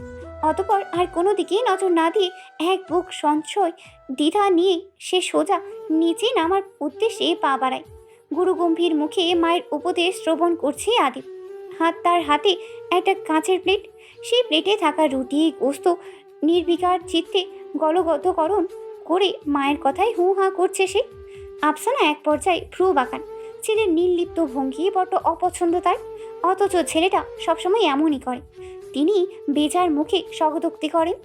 অতপর আর কোনো দিকে নজর না দিয়ে এক বুক সঞ্চয় দ্বিধা নিয়ে সে সোজা নিচে নামার উদ্দেশ্যে পা বাড়ায়। গুরুগম্ভীর মুখে মায়ের উপদেশ শ্রবণ করছে আদিব। তার হাতে একটা কাঁচের প্লেট, সেই প্লেটে থাকা রুটি গোস্ত নির্বিকার চিত্তে গলগতকরণ করে মায়ের কথায় হু হা করছে সে। আফসানা এক পর্যায়ে ভ্রু বাঁকান। ছেলের নির্লিপ্ত ভঙ্গি বড্ড অপছন্দ তার, অথচ ছেলেটা সবসময় এমনই করে। তিনি বেজার মুখে স্বগতোক্তি করেন,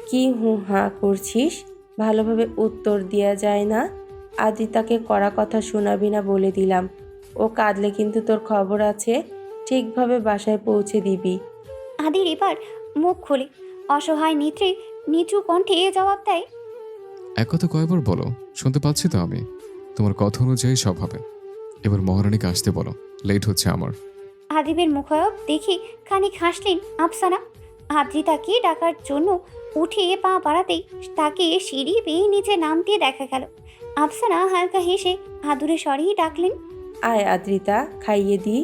কি হু হা করছিস? ভালোভাবে উত্তর দেওয়া যায় না? আদ্রিতাকে কড়া কথা শোনাবি না বলে দিলাম। ও কাঁদলে কিন্তু তোর খবর আছে, ঠিকভাবে বাসায় পৌঁছে দিবি। আদির এবার মুখ খোলে, অসহায় নেত্রে নিচু কণ্ঠে জবাব দেয়। এক কথা কয়বার বলো, শুনতে পাচ্ছি তো আমি। তোমার কথা অনুযায়ী সব হবে। এবার মহারানীকে আসতে বলো, লেট হচ্ছে আমার। আদিবের মুখায়ব দেখে খানিক হাসলেন আফসানা। আদ্রিতাকে ডাকার জন্য উঠে পা বাড়াতেই তাকে সিঁড়ি বেয়ে নিচে নামতে দেখা গেল। আফসানা হালকা হেসে আদুরে স্বরেই ডাকলেন, আয় আদ্রিতা, খাইয়ে দি।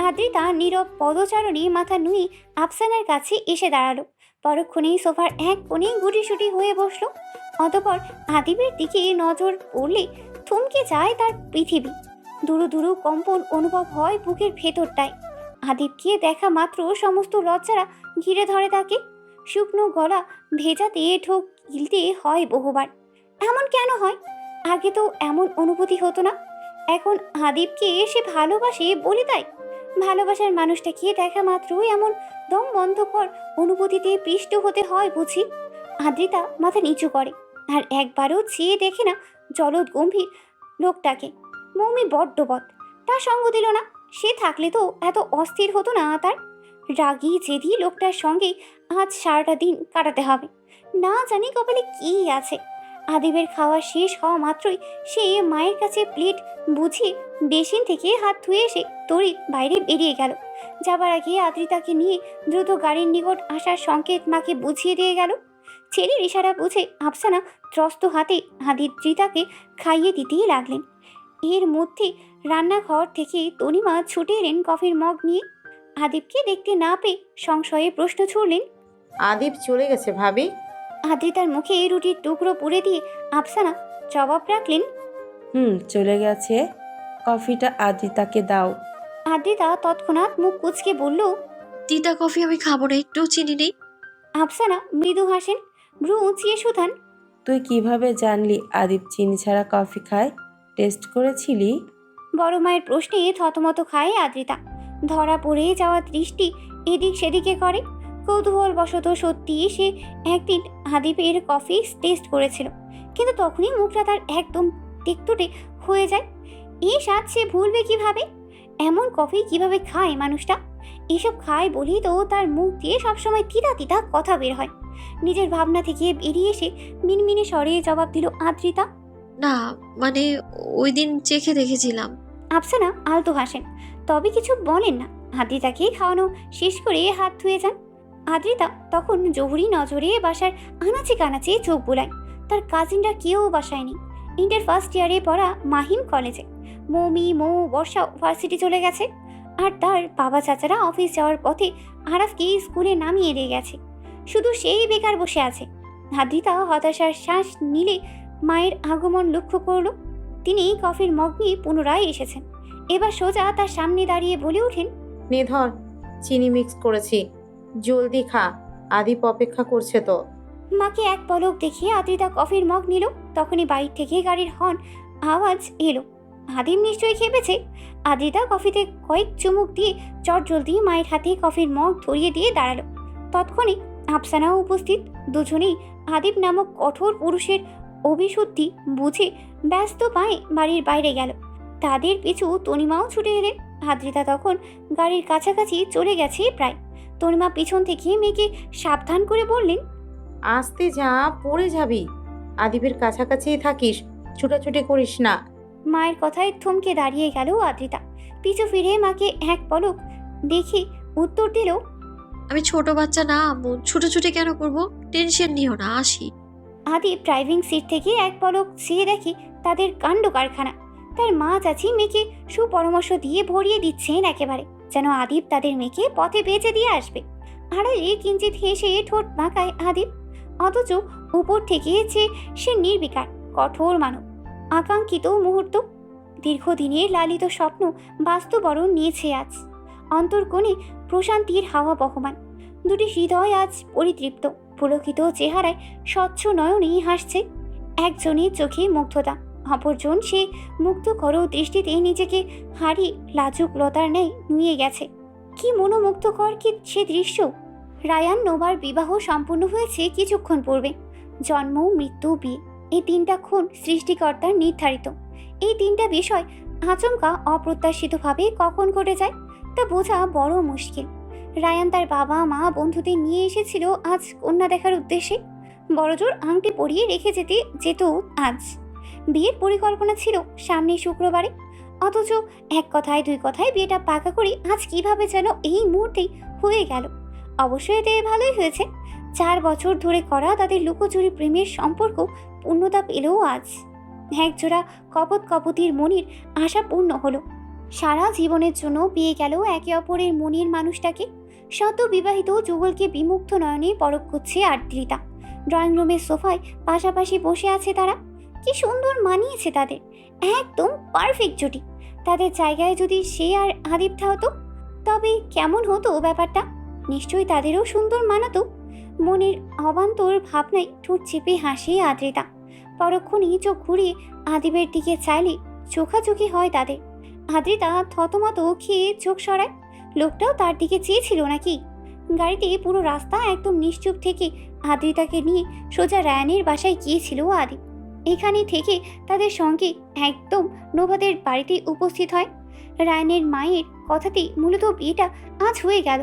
আদ্রিতা নীরব পদচারণে মাথা নুয়ে আফসানার কাছে এসে দাঁড়ালো। পরক্ষণেই সোফার এক কোণে গুটিসুটি হয়ে বসলো। অতঃপর আদিবের দিকে নজর পড়লে থমকে যায় তার পৃথিবী। দুরু দুরু কম্পন অনুভব হয় বুকের ভেতরটায়। আদিবকে দেখা মাত্র সমস্ত লজ্জারা ঘিরে ধরে তাকে। শুকনো গলা ভেজাতে ঠোক গিলতে হয় বহুবার। এমন কেন হয়? আগে তো এমন অনুভূতি হতো না। এখন আদিবকে সে ভালোবাসে বলে তাই? ভালোবাসার মানুষটাকে দেখা মাত্রই এমন দম বন্ধকর অনুভূতিতে পৃষ্ঠ হতে হয় বুঝি? আদ্রিতা মাথা নিচু করে আর একবারও চেয়ে দেখে না জলদ গম্ভীর লোকটাকে। মৌমি বড্ড বদ, তার সঙ্গ দিল না। সে থাকলে তো এত অস্থির হতো না তার। রাগী জেদি লোকটার সঙ্গে আজ সারাটা দিন কাটাতে হবে। না জানি কপালে কী আছে। আদিবের খাওয়া শেষ হওয়া মাত্রই সে মায়ের কাছে প্লেট বুঝিয়ে বেসিন থেকে হাত ধুয়ে এসে তড়িৎ বাইরে বেরিয়ে গেল। যাবার আগে আদ্রিতাকে নিয়ে দ্রুত গাড়ির নিকট আসার সংকেত মাকে বুঝিয়ে দিয়ে গেল। ছেলের ইশারা বুঝে আফসানা ত্রস্ত হাতে আদ্রিতাকে খাইয়ে দিতেই লাগলেন। এর মধ্যে রান্নাঘর থেকে তনিমা ছুটে এলেন কফির মগ নিয়ে। আদিবকে দেখতে না পেয়ে সংশয়ে প্রশ্ন ছুড়লেন, আদিব চলে গেছে ভাবি? আদ্রিতার মুখে রুটির টুকরো পুড়ে দিয়ে আফসানা জবাব রাখলেন, চলে গেছে। কফিটা আদ্রিতাকে দাও। আদ্রিতা তৎক্ষণাৎ মুখ কুঁচকে বলল, তিতা কফি আমি খাবো না, একটু চিনি নেই। আফসানা মৃদু হাসেন, ভ্রু উঁচিয়ে শুধান, তুই কিভাবে জানলি আদিব চিনি ছাড়া কফি খায়? টেস্ট করেছিলি? বড় মায়ের প্রশ্নে থতমত খায় আদ্রিতা। ধরা পড়ে যাওয়া দৃষ্টি এদিক সেদিকে করে। কৌতূহল বশত সত্যি সে একদিন আদিবের কফি টেস্ট করেছিল, কিন্তু তখনই মুখটা তার একদম টেকটুটে হয়ে যায়। এই স্বাদ সে ভুলবে কিভাবে? এমন কফি কিভাবে খায় মানুষটা? এসব খায় বলেই তো তার মুখ দিয়ে সবসময় তিতা তিতা কথা বের হয়। নিজের ভাবনা থেকে বেরিয়ে এসে মিনমিনে স্বরে জবাব দিল আদ্রিতা, না মানে ওই দিন চেখে দেখেছিলাম। আফসানা আলতো হাসেন, তবে কিছু বলেন না। আদ্রিতাকে খাওয়ানো শেষ করে হাত ধুয়ে যান। আদ্রিতা তখন জহুরি নজরে বাসার আনাচে কানাচে চোখ বোলায়। তার কাজিনরা কেউ বাসায় নেই। ইন্টার ফার্স্ট ইয়ারে পড়া মাহিম কলেজে, মৌমি মৌ বর্ষা ভার্সিটি চলে গেছে, আর তার বাবা চাচারা অফিস যাওয়ার পথে আরাফকে স্কুলে নামিয়ে দিয়ে গেছে। শুধু সেই বেকার বসে আছে। আদ্রিতা হতাশার শ্বাস নিলে মায়ের আগমন লক্ষ্য করল। তিনি কফির মগ নিয়ে পুনরায় এসেছেন। এবার সোজা তার সামনে দাঁড়িয়ে বলে ওঠেন, নে ধর, চিনি মিক্স করেছি, জলদি খা, আদিপ অপেক্ষা করছে তো। মাকে এক পলক দেখিয়ে আদ্রিতা কফির মগ নিল। তখনই বাইর থেকে গাড়ির হর্ন আওয়াজ এলো। আদিম নিশ্চয়ই খেপেছে। আদ্রিতা কফিতে কয়েক চুমুক দিয়ে চটজলদি মায়ের হাতে কফির মগ ধরিয়ে দিয়ে দাঁড়ালো। তৎক্ষণে আফসানাও উপস্থিত। দুজনেই আদিব নামক কঠোর পুরুষের অভিশুদ্ধি বুঝে ব্যস্ত পায়ে বাড়ির বাইরে গেল। তাদের পিছু তনিমাও ছুটে এলেন। আদ্রিতা তখন গাড়ির কাছাকাছি চলে গেছে প্রায়। তনিমা পিছন থেকে মেয়েকে সাবধান করে বললেন, আস্তে যা, পড়ে যাবি। আদিবের কাছাকাছি থাকিস, ছুটাছুটি করিস না। মায়ের কথায় থমকে দাঁড়িয়ে গেল আদ্রিতা। পিছু ফিরে মাকে এক পলক দেখে উত্তর দিল, আমি ছোট বাচ্চা না আম্মু, ছুটোছুটি কেন করব? টেনশন নিও না, আসি। আদিব ড্রাইভিং সিট থেকে এক পলক চেয়ে দেখে তাদের কাণ্ড কারখানা। তার মা চাচি মেয়েকে সুপরামর্শ দিয়ে ভরিয়ে দিচ্ছেন একেবারে, যেন আদিব তাদের মেয়েকে পথে বেঁচে দিয়ে আসবে। আড়ালে কিঞ্চিত হেসে ঠোঁট বাঁকায় আদিব, অথচ উপর থেকে সে নির্বিকার কঠোর মানব। আকাঙ্ক্ষিত মুহূর্ত, দীর্ঘদিনের লালিত স্বপ্ন বাস্তবরণ নিয়েছে আজ। অন্তর্কোণে প্রশান্তির হাওয়া বহমান। দুটি হৃদয় আজ পরিতৃপ্ত। পুলকিত চেহারায় স্বচ্ছ নয়নেই হাসছে। একজনের চোখে মুগ্ধতা, অপরজন সে মুগ্ধ করো দৃষ্টিতে নিজেকে হারিয়ে লাজুক লতার ন্যায় নুয়ে গেছে। কি মনোমুগ্ধকর কি সে দৃশ্য! রায়ান নোভার বিবাহ সম্পূর্ণ হয়েছে কিছুক্ষণ পূর্বে। জন্ম, মৃত্যু, বিয়ে, এই তিনটা ক্ষণ সৃষ্টিকর্তার নির্ধারিত। এই তিনটা বিষয় আচমকা অপ্রত্যাশিতভাবে কখন ঘটে যায় তা বোঝা বড় মুশকিল। রায়ান তার বাবা মা বন্ধুদের নিয়ে এসেছিল আজ কন্যা দেখার উদ্দেশ্যে। বড়জোর আংটি পরিয়ে রেখে যেত আজ। বিয়ের পরিকল্পনা ছিল সামনে শুক্রবারে, অথচ এক কথায় দুই কথায় বিয়েটা পাকা করে আজ কিভাবে যেন এই মুহূর্তেই হয়ে গেল। অবশ্যই এতে ভালোই হয়েছে। 4 বছর ধরে করা তাদের লুকোচুরি প্রেমের সম্পর্ক পূর্ণতা পেলেও আজ একজোড়া কপত কপতির মনির আশা পূর্ণ হলো। সারা জীবনের জন্য পেয়ে গেল একে অপরের মনের মানুষটাকে। সদ্য বিবাহিত যুগলকে বিমুগ্ধ নয়নে পরখ করছে আদ্রিতা। ড্রয়িং রুমের সোফায় পাশাপাশি বসে আছে তারা। কি সুন্দর মানিয়েছে তাদের, একদম পারফেক্ট জুটি। তাদের জায়গায় যদি সে আর আদিবটা হতো তবে কেমন হতো ব্যাপারটা? নিশ্চয়ই তাদেরও সুন্দর মানাতো। মনের অবান্তর ভাবনায় ঠোঁট চেপে হাসে আদ্রিতা। পরক্ষণেই চোখ ঘুরিয়ে আদিবের দিকে চাইলে চোখাচোখি হয় তাদের। আদ্রিতা থতমত খেয়ে চোখ সরায়। লোকটাও তার দিকে চেয়েছিল নাকি? গাড়িতে পুরো রাস্তা একদম নিশ্চুপ থেকে আদ্রিতাকে নিয়ে সোজা রায়ানের বাসায় গিয়েছিল আদিব। এখানে থেকে তাদের সঙ্গে একদম নোভাদের বাড়িতে উপস্থিত হয়। রায়ানের মায়ের কথাতেই মূলত বিয়েটা আজ হয়ে গেল।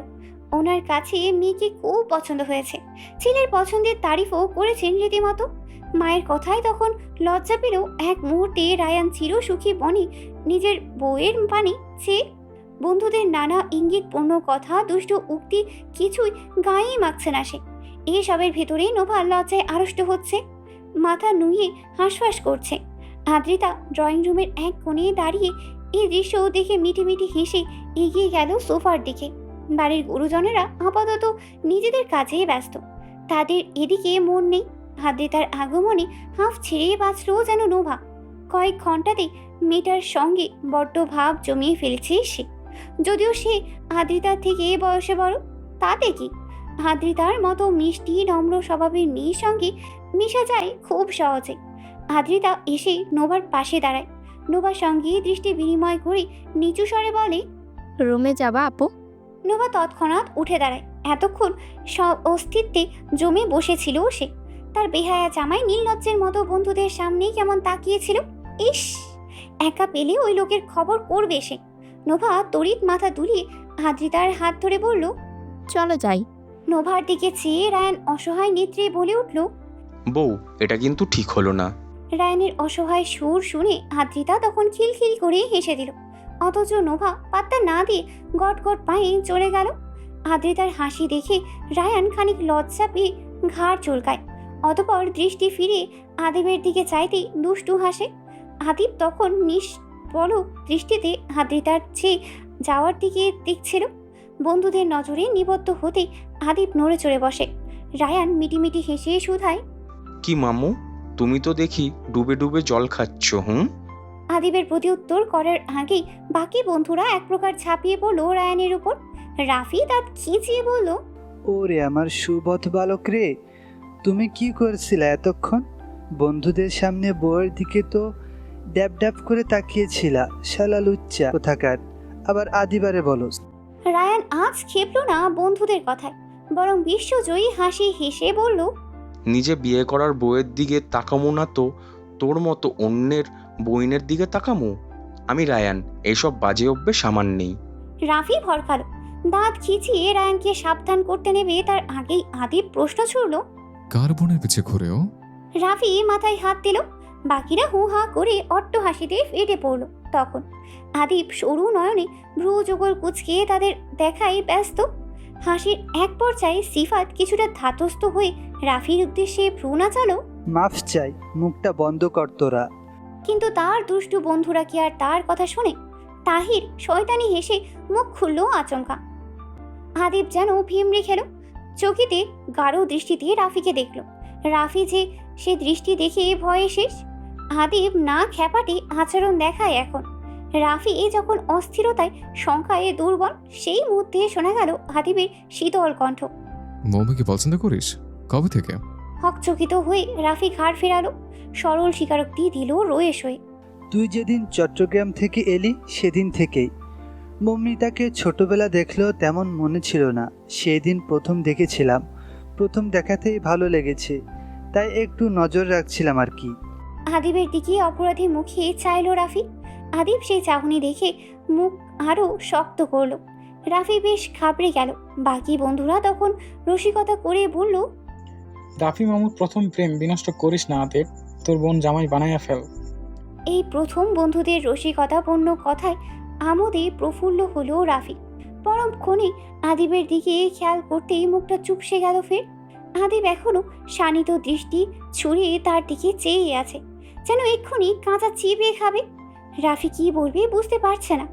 ওনার কাছে মেয়েকে খুব পছন্দ হয়েছে। ছেলের পছন্দের তারিফও করেছেন রীতিমতো। মায়ের কথায় তখন লজ্জা পেলেও এক মুহূর্তে রায়ান চির সুখী বনে নিজের বউয়ের পানে চেয়ে বন্ধুদের নানা ইঙ্গিতপূর্ণ কথা, দুষ্ট উক্তি কিছুই গায়েই মাখছে না সে। এসবের ভেতরে নোভা লজ্জায় আড়ষ্ট হচ্ছে, মাথা নুয়ে হাঁসফাঁস করছে। আদ্রিতা ড্রয়িং রুমের এক কোণে দাঁড়িয়ে এই দৃশ্য দেখে মিটি মিটি হেসে এগিয়ে গেল সোফার দিকে। বাড়ির গুরুজনেরা আপাতত নিজেদের কাজে ব্যস্ত, তাদের এদিকে মন নেই। আদ্রিতার আগমনে হাঁফ ছেড়ে বাঁচল যেন নোভা। কয়েক ঘন্টাতেই মেয়েটার সঙ্গে বড্ড ভাব জমিয়ে ফেলেছে সে। যদিও সে আদ্রিতার থেকে বয়সে বড়, তাতে কি? আদ্রিতার মতো মিষ্টি নম্র স্বভাবের মেয়ের সঙ্গে মিশা যায় খুব সহজে। আদ্রিতা এসে নোভার পাশে দাঁড়ায়। নোভার সঙ্গে দৃষ্টি বিনিময় করে নিচু স্বরে বলে, রুমে যাবা আপু? নোভা তৎক্ষণাৎ উঠে দাঁড়ায়। এতক্ষণ সব অস্তিত্বে জমে বসেছিল সে। তার বেহায়া জামাই নীলনজ্জের মতো বন্ধুদের সামনেই কেমন তাকিয়েছিল। ইস, একা পেলে ওই লোকের খবর করবে সে। নোভা তড়িৎ মাথা দুলিয়ে আদ্রিতার হাত ধরে বলল, চলো যাই। নোভার দিকে চেয়ে রায়ান অসহায় নেত্রে বলে উঠল, বউ, এটা কিন্তু ঠিক হলো না। রায়ানের অসহায় সুর শুনে আদ্রিতা তখন খিলখিল করে হেসে দিল। অথচ নোভা পাত্তা না দিয়ে গট গট পায়ে চলে গেল। আদ্রিতার হাসি দেখে রায়ান খানিক লজ্জা পেয়ে ঘাড় চুলকায়। অতঃপর দৃষ্টি ফিরে আদিবের দিকে চাইতেই দুষ্টু হাসে। আদিব তখন নিষ্পলক দৃষ্টিতে আদ্রিতার চেয়ে যাওয়ার দিকে দেখছিল। বন্ধুদের নজরে নিবদ্ধ হতে আদিব নড়ে চড়ে বসে। রায়ান মিটিমিটি হেসে শুধায়, কি মামু, তুমি তো দেখি ডুবে ডুবে জল খাচ্ছ। আদিবের প্রতি উত্তর করার আগেই বাকি বন্ধুরা এক প্রকার ঝাঁপিয়ে পড়ল রায়ানের উপর। রাফি দাঁত খিঁচিয়ে বলল, ওরে আমার সুবধ বালক রে, তুমি কি করছিলে এতক্ষণ? বন্ধুদের সামনে বউয়ের দিকে তো ড্যাব ড্যাব করে তাকিয়েছিলা, শালা লুচ্চা কোথাকার। আবার আদিবারে বলো। রায়ান আজ খেপল না বন্ধুদের কথায়, বরং বিশ্বজয়ী হাসি হেসে বলল, নিজে বিয়ে করার বউয়ের দিকে তাকামো না তো তোর মতো অন্যের বইনের দিকে তাকামো? আমি রায়ান, এসব বাজে অভ্যেস আমার নেই। রাফি ভরকাল দাঁত খিঁচিয়ে রায়ানকে সাবধান করতে নেবে তার আগেই আদিব প্রশ্ন ছুড়ল, কার বোনের পিছে ঘুরেও? রাফি মাথায় হাত দিল। বাকিরা হু হা করে অট্ট হাসিতে ফেটে পড়ল। তখন আদিব সরু নয়নে ভ্রু যুগল কুচকে তাদের দেখায় ব্যস্ত। হাসির এক পর্যায়ে সিফাত কিছুটা ধাতস্থ হয়ে রাফির উদ্দেশ্যে ভ্রু নাচালো, মাফ চাই, মুখটা বন্ধ কর তোরা। কিন্তু তার দুষ্টু বন্ধুরা কি আর তার কথা শুনে? তাহির শয়তানি হেসে মুখ খুলল আচমকা। আদিব যেন ভিমড়ে খেল। চকিতে গাঢ় দৃষ্টিতে রাফিকে দেখল। রাফি যে সে দৃষ্টি দেখে ভয়ে শেষ। আদিব না খ্যাপাটে আচরণ দেখায় এখন। রাফি যখন অস্থিরতায় শঙ্কায় দুর্বল, সেই মুহূর্তে শোনা গেল আদিবের শীতল কণ্ঠ, মৌমিকে পছন্দ করিস? কবে থেকে? হকচকিত হয়ে রাফি ঘাড় ফেরালো। সরল স্বীকারোক্তি দিল রয়ে শয়ে, তুই যেদিন চট্টগ্রাম থেকে এলি সেদিন থেকেই। মৌমিতাকে ছোটবেলা দেখলেও তেমন মনে ছিল না, সেদিন প্রথম দেখেছিলাম। প্রথম দেখাতেই ভালো লেগেছে, তাই একটু নজর রাখছিলাম আর কি। আদিবের দিকে অপরাধী মুখে চাইল রাফি। আদিব সেই চাহনি দেখে মুখ আরও শক্ত করলো। রাফি বেশ ঘাবড়ে গেল। বাকি বন্ধুরা তখন রসিকতা করে বলল, রাফি মামুর প্রথম প্রেম বিনষ্ট করিস না আদিব, তোর বোন জামাই বানাইয়া ফেল। এই প্রথম বন্ধুদের রসিকতাপূর্ণ কথায় আমোদে প্রফুল্ল হলো রাফি। পরক্ষণে আদিবের দিকে খেয়াল করতেই মুখটা চুপসে গেল ফের। আদিব এখনো শানিত দৃষ্টি ছুঁড়ে তার দিকে চেয়ে আছে, যেন এক্ষুনি কাঁচা চিবিয়ে খাবে। রাফি কি বলবে বুঝতে পারছে না।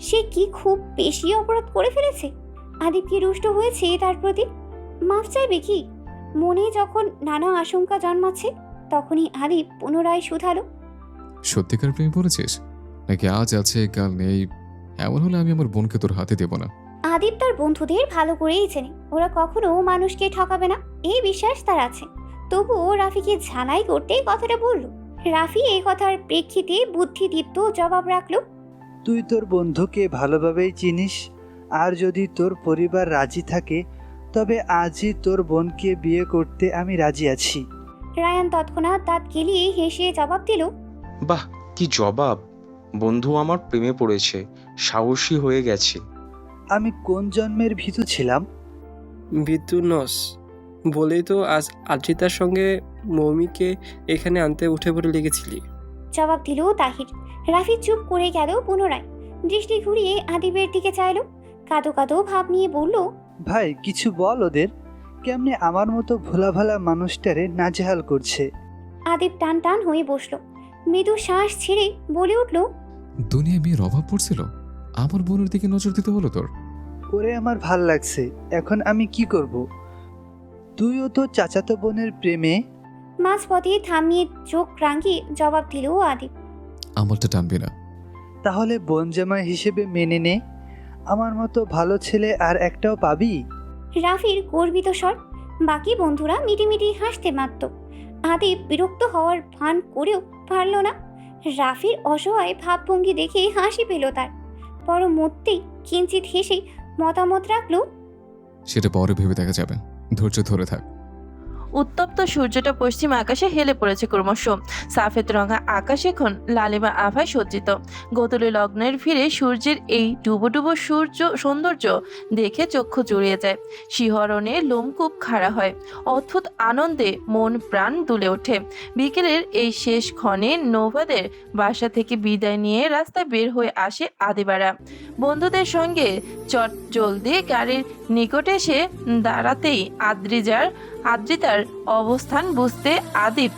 সে কি খুব বেশি অপরাধ করে ফেলেছে? আদিব কি রুষ্ট হয়েছে তার প্রতি? মাফ চাইবে কি? মনে যখন নানা আশঙ্কা জন্মাচ্ছে, তখনই আদিব পুনরায় শুধালো, সত্যিকার প্রেমে পড়েছিস নাকি আজ আছে কাল নেই? এমন হলে আমি আমার বোনকে তোর হাতে দেব না। আদিব তার বন্ধুদের ভালো করেই চেনে, ওরা কখনো মানুষকে ঠকাবে না, এই বিশ্বাস তার আছে। তবুও রাফিকে ঝালাই করতে কথাটা বলল। রাফি এই কথার প্রেক্ষিতে বুদ্ধিদীপ্ত জবাব রাখলো, তুই তোর বন্ধুকে ভালোভাবেই চিনিস, আর যদি তোর পরিবার রাজি থাকে তবে আজই তোর বোনকে বিয়ে করতে আমি রাজি আছি। রায়ান তৎক্ষণাৎ দাঁত কেলিয়ে হেসে জবাব দিল, বাহ, কি জবাব! বন্ধু আমার প্রেমে পড়েছে, সাহসী হয়ে গেছে। আমি কোন জন্মের ভীতু ছিলাম? বিদ্যু নস বলেই তো আজ আদ্রিতার সঙ্গে মৌমিকে এখানে আনতে উঠে পড়ে লেগেছিলি। জবাব দিল তাহির। রাফি চুপ করে গেল পুনরায়। দৃষ্টি ঘুরিয়ে আদিবের দিকে চাইল, কাঁদো কাঁদো ভাব নিয়ে বলল, ভাই কিছু বল ওদের, কেমনে আমার মতো ভোলাভালা মানুষটারে নাজেহাল করছে। আদিব টান টান হয়ে বসলো, মৃদু শ্বাস ছেড়ে বলে উঠল, দুনিয়ায় মেয়ের অভাব পড়ছিল, আমার বোনের দিকে নজর দিতে হলো তোর? ওরে আমার ভাল লাগছে, এখন আমি কি করব? তুইও তো চাচাতো বোনের প্রেমে। মাঝপথে থামিয়ে চোখ রাঙিয়ে জবাব দিল আদিব, আমারটা টানবি না। তাহলে বোন জামাই হিসেবে মেনে নে, আমার মতো ভালো ছেলে আর একটাও পাবি? রাফির গর্বিত স্বর। বাকি বন্ধুরা মিটিমিটি হাসতে মাত্র। আদিব বিরক্ত হওয়ার ভান করেও পারল না। রাফির অসহায় ভাবভঙ্গি দেখে হাসি পেল তার। পরমুহূর্তেই কিঞ্চিত হেসে মতামত রাখল, সেটা পরে ভেবে দেখা যাবে, ধৈর্য ধরে থাক। উত্তপ্ত সূর্যটা পশ্চিম আকাশে হেলে পড়েছে ক্রমশ। সাফেদ রঙা আকাশ এখন লালিমা আভায় সজ্জিত। গোধূলি লগ্নের ভিড়ে সূর্যের এই ডুবো ডুবো সৌন্দর্য দেখে চক্ষু জুড়িয়ে যায়, শিহরণে লোমকূপ খাড়া হয়, অদ্ভুত আনন্দে মন প্রাণ দুলে ওঠে। বিকেলের এই শেষ ক্ষণে নোভাদের বাসা থেকে বিদায় নিয়ে রাস্তায় বের হয়ে আসে আদিবারা। বন্ধুদের সঙ্গে চট জলদি গাড়ির নিকটে এসে দাঁড়াতেই আদ্রিতার অবস্থান বুঝতে আদিব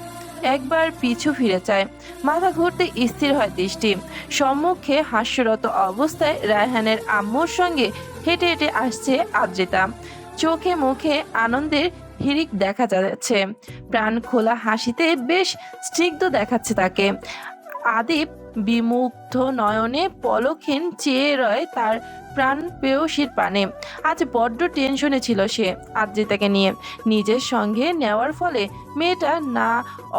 একবার পিছু ফিরে চায়। মাথা ঘুরতে স্থির হয় দৃষ্টি। সম্মুখে হাস্যরত অবস্থায় রায়হানের আম্মুর সঙ্গে হেঁটে হেঁটে আসছে আদ্রিতা। চোখে মুখে আনন্দের হিড়িক দেখা যাচ্ছে, প্রাণ খোলা হাসিতে বেশ স্নিগ্ধ দেখাচ্ছে তাকে। আদিব বিমুগ্ধ নয়নে পলকহীন চেয়ে রয় তার প্রাণ পেয়সীর পানে। আজ বড্ড টেনশনে ছিল সে আদ্রিতাকে নিয়ে। নিজের সঙ্গে নেওয়ার ফলে মেয়েটা না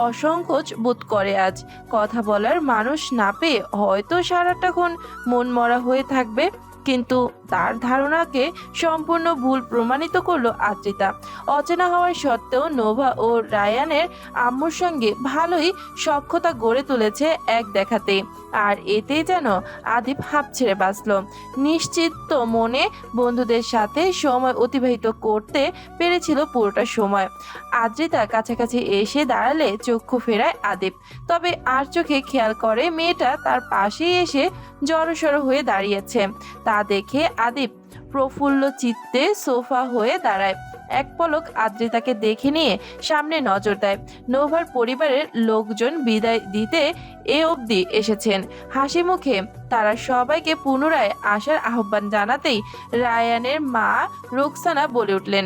অসংকোচ বোধ করে। আজ কথা বলার মানুষ না পেয়ে হয়তো সারাটাক্ষণ মন মরা হয়ে থাকবে, কিন্তু তার ধারণাকে সম্পূর্ণ ভুল প্রমাণিত করলো আদ্রিতা। অচেনা হওয়ার সত্ত্বেও নোভা ও রায়ানের আম্মুর সঙ্গে ভালোই সখ্যতা গড়ে তুলেছে এক দেখাতেই, আর এতেই যেন আদিব হাঁপ ছেড়ে বাঁচল। নিশ্চিত মনে বন্ধুদের সাথে সময় অতিবাহিত করতে পেরেছিল পুরোটা সময়। আদ্রিতা কাছাকাছি এসে দাঁড়ালে চক্ষু ফেরায় আদিব, তবে আর চোখে খেয়াল করে মেয়েটা তার পাশেই এসে জড়সড় হয়ে দাঁড়িয়েছে। তা দেখে আদিব প্রফুল্ল চিত্তে সোফা হয়ে দাঁড়ায়। এক পলক আদ্রিতাকে দেখে নিয়ে সামনে নজর দেয়। নোভার পরিবারের লোকজন বিদায় দিতে এ অবধি এসেছেন। হাসি মুখে তারা সবাইকে পুনরায় আসার আহ্বান জানাতেই রায়ানের মা রোকসানা বলে উঠলেন,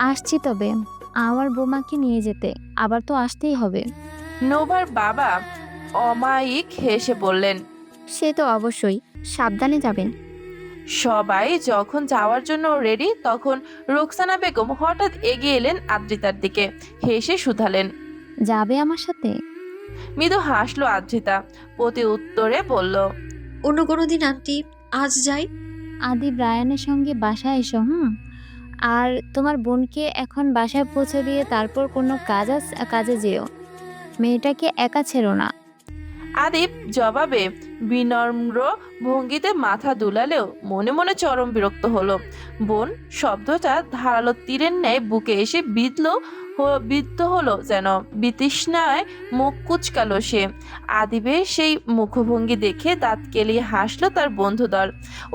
আসছি, তবে আমার বৌমাকে নিয়ে যেতে আবার তো আসতেই হবে। নোভার বাবা অমায়িক হেসে বললেন, সে তো অবশ্যই, সাবধানে যাবেন। সবাই যখন যাওয়ার জন্য রেডি, তখন রোকসানা বেগম হঠাৎ এগিয়ে এলেন আদ্রিতার দিকে, হেসে শুধালেন, যাবে আমার সাথে? মৃদু হাসলো আদ্রিতা, প্রতি উত্তরে বলল, অন্য কোনো দিন আন্টি, আজ যাই। আদিব রায়ানের সঙ্গে বাসায় এসো। আর তোমার বোনকে এখন বাসায় পৌঁছে দিয়ে তারপর কোনো কাজে যেও, মেয়েটাকে একা ছেড়ো না। আদিব জবাবে বিনম্র ভঙ্গিতে মাথা দুলালেও মনে মনে চরম বিরক্ত হলো। বোন শব্দটা ধারালো তীরের ন্যায় বুকে এসে বিদ্ধ হলো যেন। বিতৃষ্ণায় মুখ কুচকালো সে। আদিবের সেই মুখভঙ্গি দেখে দাঁত কেলিয়ে হাসলো তার বন্ধুদল।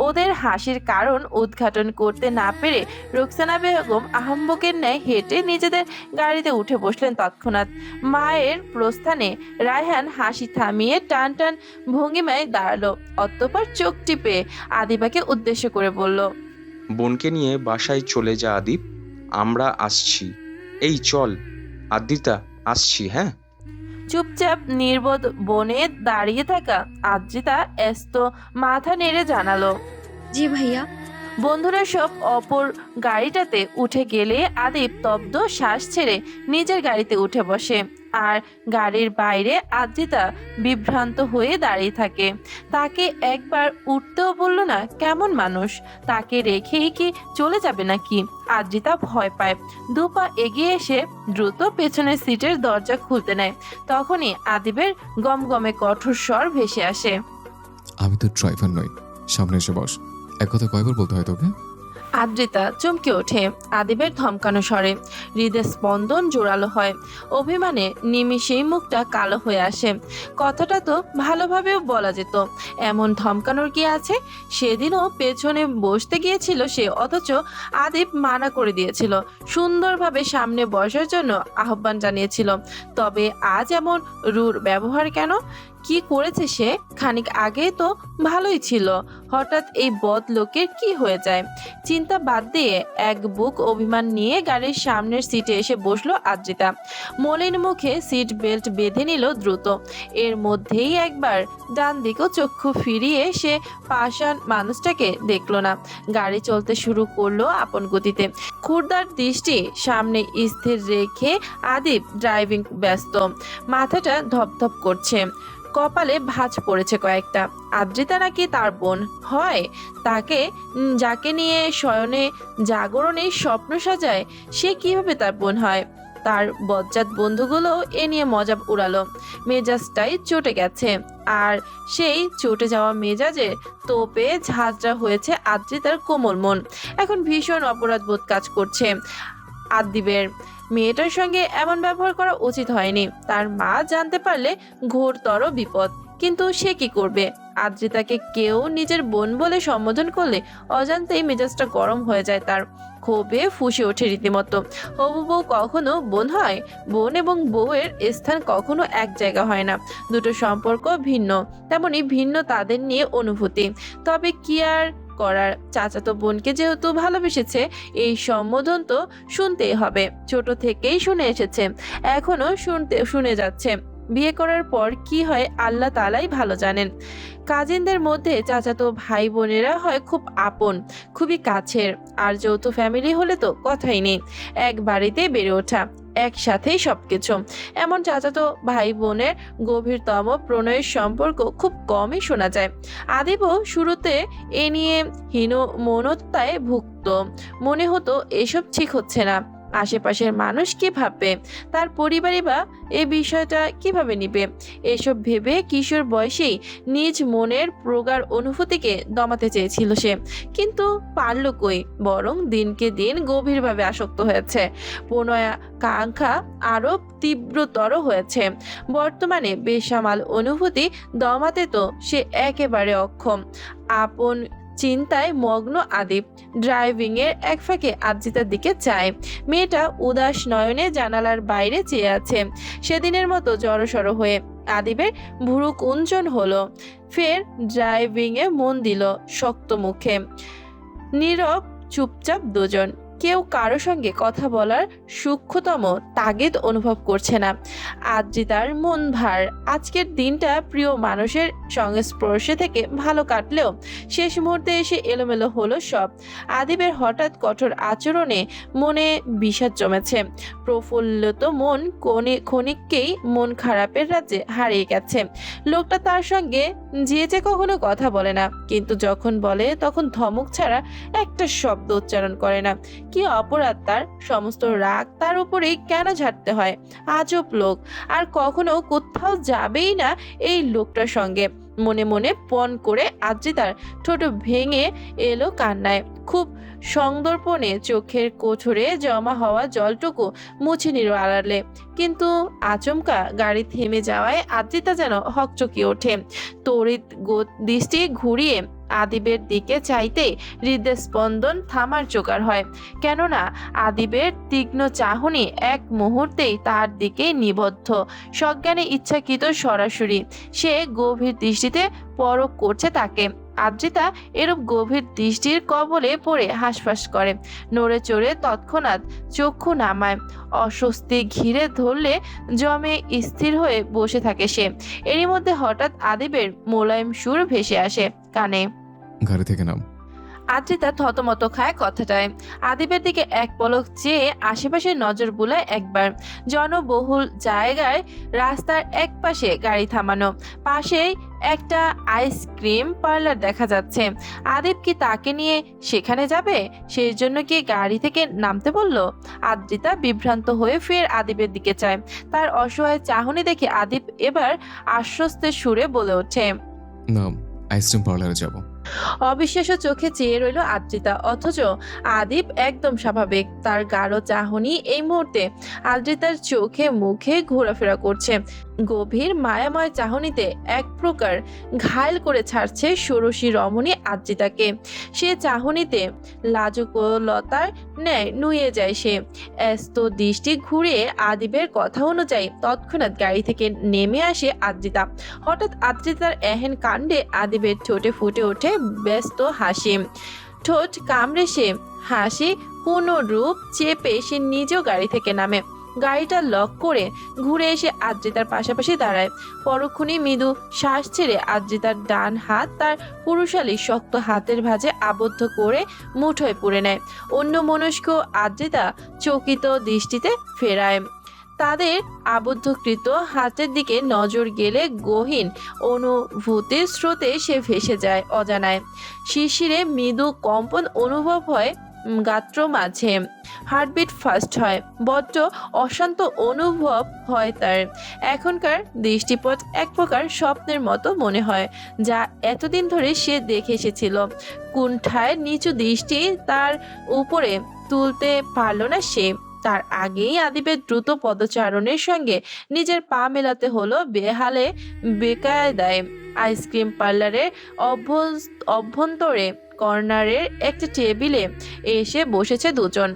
ওদের হাসির কারণ উদ্ঘাটন করতে না পেরে রোকসানা বেগম আহম্বকের ন্যায় হেঁটে নিজেদের গাড়িতে উঠে বসলেন তৎক্ষণাৎ। মায়ের প্রস্থানে রায়হান হাসি থামিয়ে টান টান ভঙ্গিমায় দাঁড়ালো। অতঃপর চোখ টিপে আদিবাকে উদ্দেশ্য করে বলল, বোনকে নিয়ে বাসায় চলে যা আদিব, আমরা আসছি। এই চল আদ্রিতা, আসছি। হ্যাঁ। চুপচাপ নির্বোধ বনে দাঁড়িয়ে থাকা আদ্রিতা এস্ত মাথা নেড়ে জানালো, জি ভাইয়া। বন্ধুরা সব অপর গাড়িটাতে উঠে গেলে আদিব তব্দ শ্বাস ছেড়ে নিজের গাড়িতে উঠে বসে। আর গাড়ির বাইরে আদ্রিতা বিভ্রান্ত হয়ে দাঁড়িয়ে থাকে। তাকে একবার উঠতেও বলল না। কেমন মানুষ, তাকে রেখেই কি চলে যাবে নাকি? আদ্রিতা ভয় পায়। দুপা এগিয়ে এসে দ্রুত পেছনের সিটের দরজা খুলতে নেয়। তখনই আদিবের গমগমে কঠোর স্বর ভেসে আসে, আমি তো ড্রাইভার নই, সামনে এসে বস। এক কথা কয়বার বলতে হয় তোকে? আদ্রিতা চমকে ওঠে আদিবের ধমকানো স্বরে। হৃদয়ের স্পন্দন জোরালো হয়। অভিমানে নিমিষেই মুখটা কালো হয়ে আসে। কথাটা তো ভালোভাবেও বলা যেত, এমন ধমকানোর কি আছে? সেদিনও পেছনে বসতে গিয়েছিল সে, অথচ আদিব মানা করে দিয়েছিল। সুন্দরভাবে সামনে বসার জন্য আহ্বান জানিয়েছিল। তবে আজ এমন রূঢ় ব্যবহার কেন? কি করেছে সে? খানিক আগে তো ভালোই ছিল, হঠাৎ এই বদ লোকের কি হয়ে যায়? চিন্তা বাদ দিয়ে এক বুক অভিমান নিয়ে গাড়ির সামনের সিটে এসে বসলো আদ্রিতা। মলিন মুখে সিট বেল্ট বেঁধে নিল দ্রুত। এর মধ্যেই একবার ডান দিকেও চক্ষু ফিরিয়ে সে পাষাণ মানুষটাকে দেখলো না। গাড়ি চলতে শুরু করলো আপন গতিতে। ক্ষুরদার দৃষ্টি সামনে স্থির রেখে আদিব ড্রাইভিং ব্যস্ত। মাথাটা ধপধপ করছে, কপালে ভাঁজ পড়েছে কয়েকটা। আদ্রিতা নাকি তার বোন হয়? তাকে যাকে নিয়ে শয়নে জাগরণে স্বপ্ন সাজায়, সে কিভাবে তার বোন হয়? তার বজ্জাত বন্ধুগুলো এ নিয়ে মজা উড়ালো। মেজাজটাই চটে গেছে। আর সেই চটে যাওয়া মেজাজে তোপে ঝাঁঝরা হয়েছে আদ্রিতার কোমল মন। এখন ভীষণ অপরাধবোধ কাজ করছে আদিবের। মেয়েটার সঙ্গে এমন ব্যবহার করা উচিত হয়নি। তার মা জানতে পারলে ঘোরতর বিপদ। কিন্তু সে কি করবে? আদ্রিতাকে কেউ নিজের বোন বলে সম্বোধন করলে অজান্তেই মেজাজটা গরম হয়ে যায় তার। ক্ষোভে ফুঁসে ওঠে রীতিমতো। হবু বউ কখনো বোন হয়? বোন এবং বউয়ের স্থান কখনো এক জায়গা হয় না। দুটো সম্পর্ক ভিন্ন, তেমনি ভিন্ন তাদের নিয়ে অনুভূতি। তবে কি আর করার, চাচাতো বোনকে যেহেতু ভালোবেসেছে, এই সম্বোধন তো শুনতেই হবে। ছোট থেকেই শুনে এসেছে, এখনো শুনে যাচ্ছে। বিয়ে করার পর কি হয় আল্লাহ তাআলাই ভালো জানেন। কাজিনদের মধ্যে চাচাতো ভাই বোনেরা হয় খুব আপন, খুবই কাছের। আর যৌথ ফ্যামিলি হলে তো কথাই নেই। এক বাড়িতে বেড়ে ওঠা, একসাথেই সবকিছু। এমন চাচাতো ভাই বোনের গভীরতম প্রণয়ের সম্পর্ক খুব কমই শোনা যায়। আদিবও শুরুতে এ নিয়ে হীনমন্যতায় ভুগত। মনে হতো এসব ঠিক হচ্ছে না। আশেপাশের মানুষ কি ভাববে, তার পরিবারই বা এই বিষয়টা কিভাবে নিবে? এসব ভেবে কিশোর বয়সেই নিজ মনের প্রগাঢ় অনুভূতিকে দমাতে চেয়েছিল সে, কিন্তু পারল কই? বরং দিনকে দিন গভীরভাবে আসক্ত হয়েছে। প্রণয়াকাঙ্ক্ষা আরো তীব্রতর হয়েছে। বর্তমানে বেসামাল অনুভূতি দমাতে তো সে একেবারে অক্ষম। আপন চিন্তায় মগ্ন আদিব ড্রাইভিং এর এক ফাঁকে আদ্রিতার দিকে চায়। মেয়েটা উদাস নয়নে জানালার বাইরে চেয়ে আছে, সেদিনের মতো জড়সড় হয়ে। আদিবের ভুরু কুঞ্চন হলো, ফের ড্রাইভিং এ মন দিল শক্ত মুখে। নীরব চুপচাপ দুজন, কেউ কারো সঙ্গে কথা বলার সূক্ষ্মতম তাগিদ অনুভব করছে না। আদ্রিতার মন ভার। আজকের দিনটা প্রিয় মানুষের সংস্পর্শে থেকে ভালো কাটলেও শেষ মুহূর্তে এসে এলোমেলো হলো সব। আদিবের হঠাৎ কঠোর আচরণে মনে বিষাদ জমেছে। প্রফুল্লিত মন ক্ষণিককেই মন খারাপের রাজ্যে হারিয়ে গেছে। লোকটা তার সঙ্গে যে কখনো কথা বলে না, কিন্তু যখন বলে তখন ধমক ছাড়া একটা শব্দ উচ্চারণ করে না। কি অপরাধ তার? সমস্ত রাগ তার উপরেই কেন ঝাড়তে হয়? আজব লোক। আর কখনো কোথাও যাবেই না এই লোকটার সঙ্গে। মনে মনে পণ করে আদ্রিতার ঠোঁট ভেঙে এলো কান্নায়। খুব সংদর্পণে চোখের কোঠরে জমা হওয়া জলটুকু মুছে নিল আড়ালে। কিন্তু আচমকা গাড়ি থেমে যাওয়ায় আদ্রিতা যেন হকচকিয়ে ওঠে। তড়িৎ দৃষ্টি ঘুরিয়ে আদিবের দিকে চাইতেই হৃদয় স্পন্দন থামার জোগাড় হয়। কেননা আদিবের তীক্ষ্ণ চাহনি এক মুহূর্তেই তার দিকে নিবদ্ধ, সজ্ঞানে ইচ্ছাকৃত সরাসরি। সে গভীর দৃষ্টিতে পরখ করছে তাকে। আদ্রিতা এরূপ গভীর দৃষ্টির কবলে পড়ে হাঁসফাঁস করে, নড়ে চড়ে তৎক্ষণাৎ চক্ষু নামায়। অস্বস্তি ঘিরে ধরলে জমে স্থির হয়ে বসে থাকে সে। এরই মধ্যে হঠাৎ আদিবের মোলায়েম সুর ভেসে আসে কানে। গাড়ি থেকে নাম। আদ্রিতা থতমত খায় কথাটায়। আদিবের দিকে এক পলক চেয়ে আশেপাশে নজর বুলায় একবার। জনবহুল জায়গায় রাস্তার এক পাশে গাড়ি থামানো, পাশেই একটা আইসক্রিম পার্লার দেখা যাচ্ছে। আদিব কি তাকে নিয়ে সেখানে যাবে? সেই জন্য কি গাড়ি থেকে নামতে বলল? আদ্রিতা বিভ্রান্ত হয়ে ফের আদিবের দিকে চায়। তার অসহায় চাহনি দেখে আদিব এবার আশ্বস্তের সুরে বলে ওঠে, নাম, আইসক্রিম পার্লারে যাব। অবিশ্বাস্য চোখে চেয়ে রইল আদ্রিতা, অথচ আদিব একদম স্বাভাবিক। তার গাঢ় চাহনি এই মুহূর্তে আদ্রিতার চোখে মুখে ঘোরাফেরা করছে। গভীর মায়াময় চাহনিতে এক প্রকার ঘায়ল করে ছাড়ছে ষোড়শী রমণী আদ্রিতাকে। সে চাহনিতে লাজুকলতার ন্যায় নুয়ে যায় সে। এস্ত দৃষ্টি ঘুরিয়ে আদিবের কথা অনুযায়ী তৎক্ষণাৎ গাড়ি থেকে নেমে আসে আদ্রিতা। হঠাৎ আদ্রিতার এহেন কাণ্ডে আদিবের ঠোঁটে ফুটে ওঠে ব্যস্ত হাসি। ঠোঁট কামড়ে সে হাসি কোনো রূপ চেপে সে নিজেও গাড়ি থেকে নামে। গাড়িটা লক করে ঘুরে এসে আদ্রিতার পাশাপাশি দাঁড়ায়। পরক্ষণেই মৃদু শ্বাস ছেড়ে আদ্রিতার ডান হাত তার পুরুষালী শক্ত হাতের ভাঁজে আবদ্ধ করে মুঠোয় পুরে নেয়। অন্যমনস্ক আদ্রিতা চকিত দৃষ্টিতে ফেরায়। তাদের আবদ্ধকৃত হাতের দিকে নজর গেলে গহীন অনুভূতির স্রোতে সে ভেসে যায় অজানায়। শিশিরে মৃদু কম্পন অনুভব হয় গাত্র মাঝে। হার্টবিট ফাস্ট হয়, বড্ড অশান্ত অনুভব হয় তার। এখনকার দৃষ্টিপথ এক প্রকার স্বপ্নের মতো মনে হয়, যা এতদিন ধরে সে দেখে এসেছিল। কুণ্ঠায় নিচু দৃষ্টি তার উপরে তুলতে পারল না সে। তার আগেই আদিবের দ্রুত পদচারণের সঙ্গে নিজের পা মেলাতে হলো বেহালে বেকায়দায়। আইসক্রিম পার্লারের অভ্যন্তরে কর্নারের একটা টেবিলে এসে বসেছে দুজন।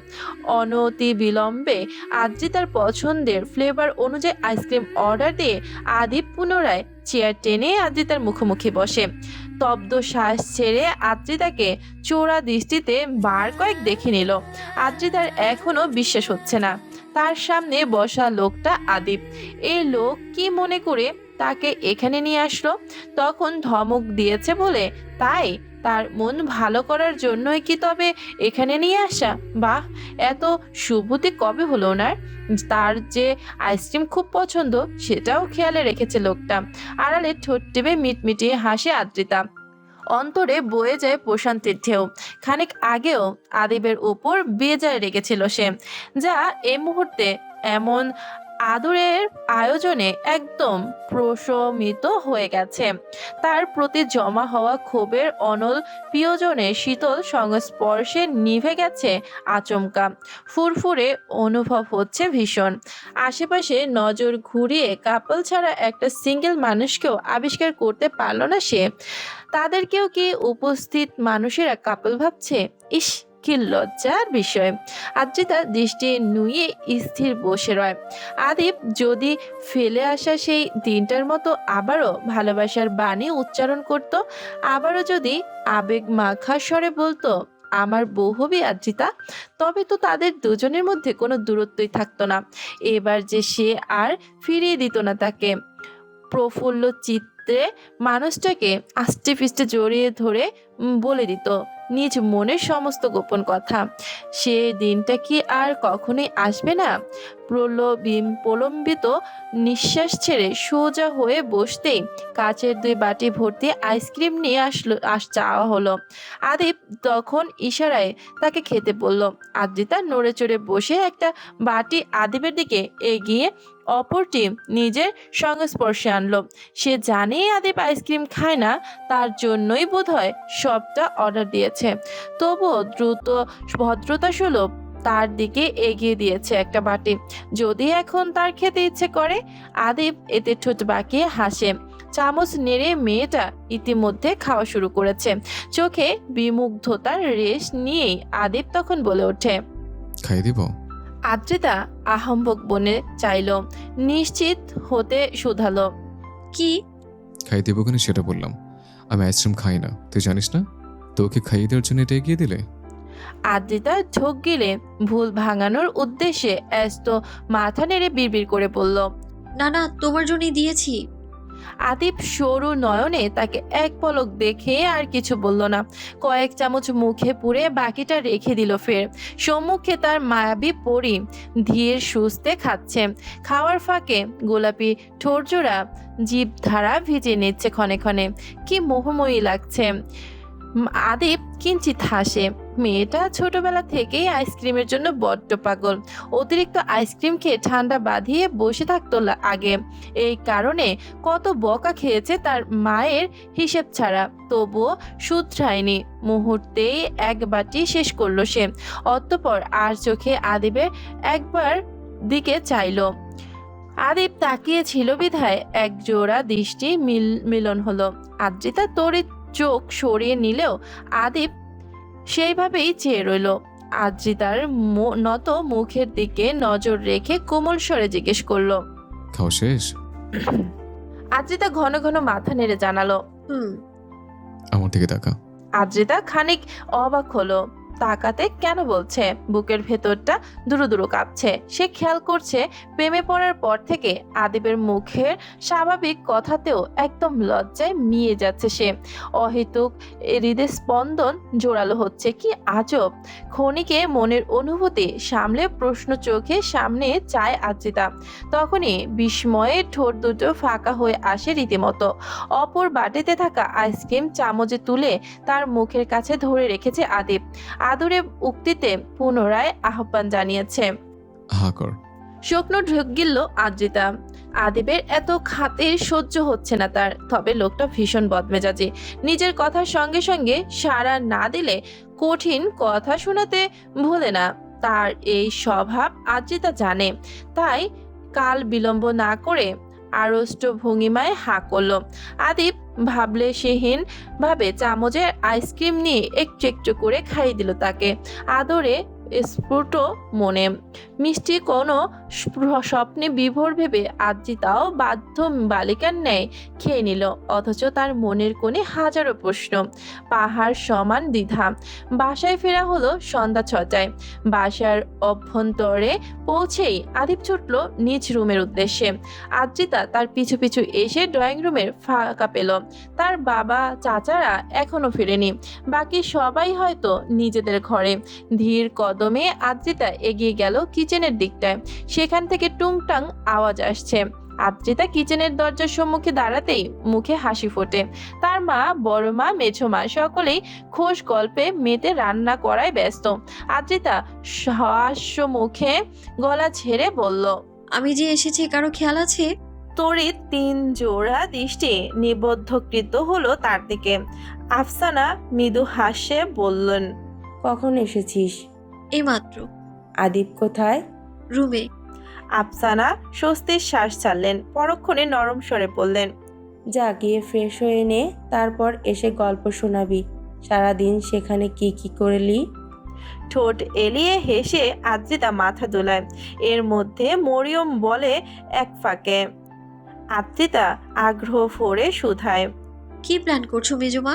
অনতি বিলম্বে আদ্রিতার পছন্দের ফ্লেভার অনুযায়ী আইসক্রিম অর্ডার দিয়ে আদিব পুনরায় চেয়ার টেনে আদ্রিতার মুখোমুখি বসে। স্তব্ধ শ্বাস ছেড়ে আদ্রিতাকে চোরা দৃষ্টিতে বার কয়েক দেখে নিল। আদ্রিতার এখনো বিশ্বাস হচ্ছে না তার সামনে বসা লোকটা আদিব। এই লোক কি মনে করে তাকে এখানে নিয়ে আসলো? তখন ধমক দিয়েছে বলে তাই তার মন ভালো করার জন্যই কি তবে এখানে নিয়ে আসা? বাহ, এত সুবুদ্ধি কবে হলো ওনার? তার যে আইসক্রিম খুব পছন্দ সেটাও খেয়ালে রেখেছে লোকটা। আড়ালে ঠোঁট টিপে মিটমিটিয়ে হাসে আদ্রিতা। অন্তরে বয়ে যায় প্রশান্তির ঢেউ। খানিক আগেও আদিবের উপর বেজায় রেগেছিল সে, যা এই মুহূর্তে এমন আদরের আয়োজনে একদম প্রশমিত হয়ে গেছে। তার প্রতি জমা হওয়া ক্ষোভের অনল প্রিয়জনের শীতল সংস্পর্শে নিভে গেছে আচমকা। ফুরফুরে অনুভব হচ্ছে ভীষণ। আশেপাশে নজর ঘুরিয়ে কাপল ছাড়া একটা সিঙ্গেল মানুষকেও আবিষ্কার করতে পারল না সে। তাদেরকেও কি উপস্থিত মানুষেরা কাপল ভাবছে? ইস, কি লজ্জার বিষয়। আদ্রিতা দৃষ্টি নুয়ে স্থির বসে রয়। আদিব যদি ফেলে আসা সেই দিনটার মতো আবারও ভালোবাসার বাণী উচ্চারণ করত, আবারও যদি আবেগ মাখা স্বরে বলতো আমার বউ হবি আদ্রিতা, তবে তো তাদের দুজনের মধ্যে কোনো দূরত্বই থাকতো না। এবার যে সে আর ফিরিয়ে দিত না তাকে। প্রফুল্ল চিত্রে মানুষটাকে আষ্টে ফিষ্টে জড়িয়ে ধরে বলে দিত নিজ মনের সমস্ত গোপন কথা। সে দিনটা কি আর কখনোই আসবে না? প্রলম্বিত নিঃশ্বাস ছেড়ে সোজা হয়ে বসতেই কাচের 2 বাটি ভর্তি আইসক্রিম নিয়ে চাওয়া হলো। আদিব তখন ইশারায় তাকে খেতে বলল। আদ্রিতা নড়ে চড়ে বসে একটা বাটি আদিবের দিকে এগিয়ে অপরটি নিজের সংস্পর্শে আনলো। সে জানে আদিব আইসক্রিম খায় না, তার জন্যই বোধহয় সবটা অর্ডার দিয়েছে। তবুও দ্রুত ভদ্রতা সুলভ তার দিকে এগিয়ে দিয়েছে একটা বাটি। যদি এখন তার খেতে ইচ্ছে করে। আদিব এতে ঠোঁট বাঁকিয়ে হাসে। চামচ নেড়ে মেয়েটা ইতিমধ্যে খাওয়া শুরু করেছে। চোখে বিমুগ্ধতার রেশ নিয়েই আদিব তখন বলে ওঠে, খাইয়ে দিব? আদ্রিতা আহম্বক বনে চাইল, নিশ্চিত হতে শুধালো, কি? খাইয়ে দিব কেন সেটা বললাম। আমি আইসক্রিম খাই না, তুই জানিস না? তোকে খাইয়ে দেওয়ার জন্য এটা এগিয়ে দিলে। আদ্রিতা ঢোক গিলে ভুল ভাঙানোর উদ্দেশ্যে ব্যস্ত মাথা নেড়ে বিড়বিড় করে বলল, না না, তোমার জন্যই দিয়েছি। আদিব সরু নয়নে তাকে এক পলক দেখে আর কিছু বলল না। কয়েক চামচ মুখে পুরে বাকিটা রেখে দিল। ফের সম্মুখে তার মায়াবী পরি ধীর সুস্থে খাচ্ছে। খাওয়ার ফাঁকে গোলাপি ঠোঁটজোড়া জিভধারা ভিজে নিচ্ছে ক্ষণে ক্ষণে। কি মোহময়ী লাগছে। আদিব কিঞ্চিত হাসে। মেয়েটা ছোটবেলা থেকেই আইসক্রিমের জন্য বড্ড পাগল। অতিরিক্ত আইসক্রিম খেয়ে ঠান্ডা বাঁধিয়ে বসে থাকতো আগে। এই কারণে কত বকা খেয়েছে তার মায়ের হিসেব ছাড়া, তবুও শুধরায়নি। মুহূর্তেই এক বাটি শেষ করলো সে। অতঃপর আর চোখে আদিবের একবার দিকে চাইলো। আদিব তাকিয়েছিল বিধায় এক জোড়া দৃষ্টি মিলন হলো। আদ্রিতা তড়িৎ চোখ সরিয়ে নিলেও আদিব সেইভাবেই চেয়ে রইল। আদ্রিতার নত মুখের দিকে নজর রেখে কোমল স্বরে জিজ্ঞেস করলো, খাওয়া শেষ? আদ্রিতা ঘন ঘন মাথা নেড়ে জানালো, আমার দিকে তাকা। আদ্রিতা খানিক অবাক হলো। তাকাতে কেন বলছে? বুকের ভেতরটা দুরু দুরু কাঁপছে। সে খেয়াল করছে প্রেমে পড়ার পর থেকে আদিবের মুখের স্বাভাবিক কথাতেও একদম লজ্জায় মিয়ে যাচ্ছে সে। অহেতুক হৃদয় স্পন্দন জোরালো হচ্ছে। কি আজব! ক্ষণিকে মনের অনুভূতি সামলে প্রশ্ন চোখে সামনে চায় আদ্রিতা। তখনই বিস্ময়ে ঠোঁট দুটো ফাঁকা হয়ে আসে রীতিমতো। অপর বাটিতে থাকা আইসক্রিম চামচে তুলে তার মুখের কাছে ধরে রেখেছে আদিব। আদরে উক্তিতে পুনরায় আহ্বান জানিয়েছে। হা কর। শুকনো ঢোক গিলল আদ্রিতা। আদিবের এত খাতির সহ্য হচ্ছে না তার। তবে লোকটা ভীষণ বদমেজাজি। নিজের কথার সঙ্গে সঙ্গে সাড়া না দিলে কঠিন কথা শোনাতে ভোলে না। তার এই স্বভাব আদ্রিতা জানে। তাই কাল বিলম্ব না করে আড়ষ্ট ভঙ্গিমায় হাঁ করল। আদিব ভাবলে সেহীন ভাবে চামচের আইসক্রিম নিয়ে একটু একটু করে খাইয়ে দিল তাকে আদরে স্ফুট মনে। মিষ্টি কোনো স্বপ্নে বিভোর ভেবে আদ্রিতাও বাধ্য বালিকার ন্যায় খেয়ে নিল। অথচ তার মনের কোণে হাজারো প্রশ্ন, পাহাড় সমান দ্বিধা। বাসায় ফেরা হলো সন্ধ্যা 6টায়। বাসার অভ্যন্তরে পৌঁছেই আদিব ছুটল নিজ রুমের উদ্দেশ্যে। আদ্রিতা তার পিছু পিছু এসে ড্রয়িং রুমের ফাঁকা পেল। তার বাবা চাচারা এখনো ফেরেনি। বাকি সবাই হয়তো নিজেদের ঘরে। ধীর কদমে আদ্রিতা এগিয়ে গেল কিচেনের দিকটায়। সেখান থেকে টুংটাং আওয়াজ আসছে। আদ্রিতা কিচেনের দরজার সম্মুখে দাঁড়াতেই মুখে হাসি ফোটে। তার মা, বড় মা, মেছো মা সকলেই খোশ গল্পে মেতে রান্না করায় ব্যস্ত। আদ্রিতা হাস্য মুখে গলা ছেড়ে বলল, আমি যে এসেছি কারো খেয়াল আছে? তড়িৎ 3 জোড়া দৃষ্টি নিবদ্ধকৃত হলো তার দিকে। আফসানা মৃদু হাসে বললেন, কখন এসেছিস? এইমাত্র। আদিব কোথায়? রুমে। আফসানা স্বস্তির শ্বাস ছাড়লেন। পরক্ষণে নরম স্বরে বললেন, যা গিয়ে ফ্রেশ হয়ে নে, তারপর এসে গল্প শোনাবি। সারাদিন সেখানে কি কি করলি? ঠোঁট এলিয়ে হেসে আদ্রিতা মাথা দোলায়। এর মধ্যে মরিয়ম বলে এক ফাঁকে। আদ্রিতা আগ্রহ ভরে শুধায়, কি প্ল্যান করছো মেজমা?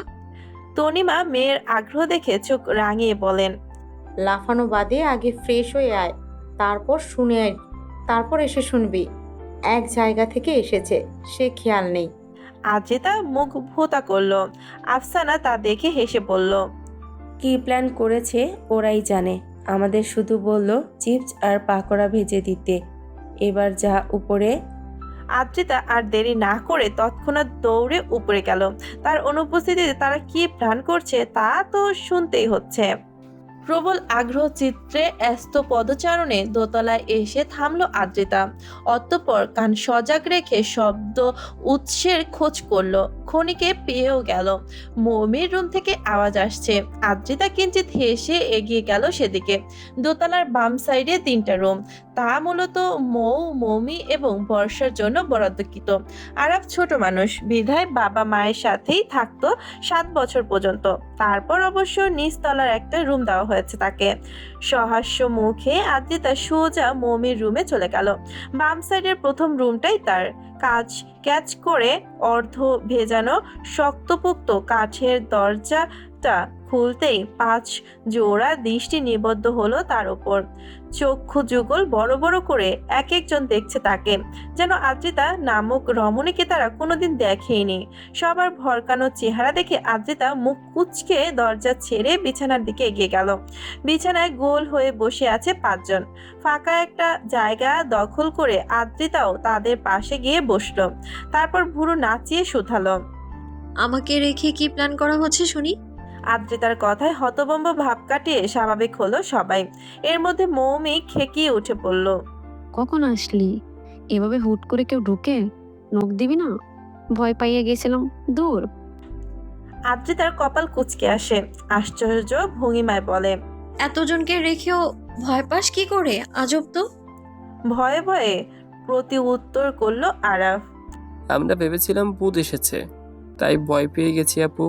তনিমা মেয়ের আগ্রহ দেখে চোখ রাঙিয়ে বলেন, লাফানো বাদে আগে ফ্রেশ হয়ে আয়, তারপর এসে শুনবি। এক জায়গা থেকে এসেছে, সে খেয়াল নেই। আদ্রিতা মুখ ভোতা করলো। আফসানা তা দেখে হেসে বলল, কি প্ল্যান করেছে ওরাই জানে। আমাদের শুধু বলল চিপস আর পাকোড়া ভেজে দিতে। এবার যা উপরে। আদ্রিতা আর দেরি না করে তৎক্ষণাৎ দৌড়ে উপরে গেল। তার অনুপস্থিতিতে তারা কি প্ল্যান করছে তা তো শুনতেই হচ্ছে। প্রবল আগ্রহ চিত্রে ব্যস্ত পদচারণে দোতলায় এসে থামলো আদ্রিতা। অতঃপর কান সজাগ রেখে শব্দ উৎসের খোঁজ করলো। ক্ষণিকে পেয়েও গেল। মৌমির রুম থেকে আওয়াজ আসছে। আদ্রিতা কিঞ্চিত হেসে এগিয়ে গেল সেদিকে। দোতলার বাম সাইডে 3টা রুম। তা মূলত মৌমি এবং বর্ষার জন্য বরাদ্দকৃত। আরাফ ছোট মানুষ, বিধায় বাবা মায়ের সাথেই থাকতো 7 বছর পর্যন্ত। তারপর অবশ্য নিচতলার একটা রুম দেওয়া হয়েছে তাকে। সহাস্য মুখে আদ্রিতা সোজা মৌমির রুমে চলে গেল। বাম সাইডের প্রথম রুমটাই তার। ক্যাচ করে অর্ধ ভেজানো শক্তপোক্ত কাঠের দরজাটা খুলতেই 5 জোড়া দৃষ্টি নিবদ্ধ হলো তার উপর। চক্ষু যুগল বড় বড় করে এক একজন দেখছে তাকে, যেন আদ্রিতা নামক রমণীকে তারা কোনোদিন দেখেইনি। সবার ভরকানো চেহারা দেখে আদ্রিতা মুখ কুঁচকে দরজা ছেড়ে বিছানার দিকে এগিয়ে গেল। বিছানায় গোল হয়ে বসে আছে 5 জন। ফাঁকা একটা জায়গা দখল করে আদ্রিতাও তাদের পাশে গিয়ে বসলো। তারপর ভুরু নাচিয়ে শুধালো, আমাকে রেখে কি প্ল্যান করা হচ্ছে শুনি? আদ্রিতার কথায় হতভম্ব ভাব কাটিয়ে স্বাভাবিক হলো সবাই। এর মধ্যে মৌমি খেকিয়ে উঠে পড়ল, কখন আসলি? এভাবে হুট করে কেউ ঢুকে? নখ দিবি না? ভয় পাইয়ে গেছিলাম। দূর। আদ্রিতার কপাল কুঁচকে আসে। আশ্চর্য ভঙ্গিমায় বলে, এতজনকে রেখেও ভয় পাস কি করে? আজব তো। ভয়ে ভয়ে প্রতি উত্তর করলো আরাফ। আমরা ভেবেছিলাম ভূত এসেছে, তাই ভয় পেয়ে গেছি আপু।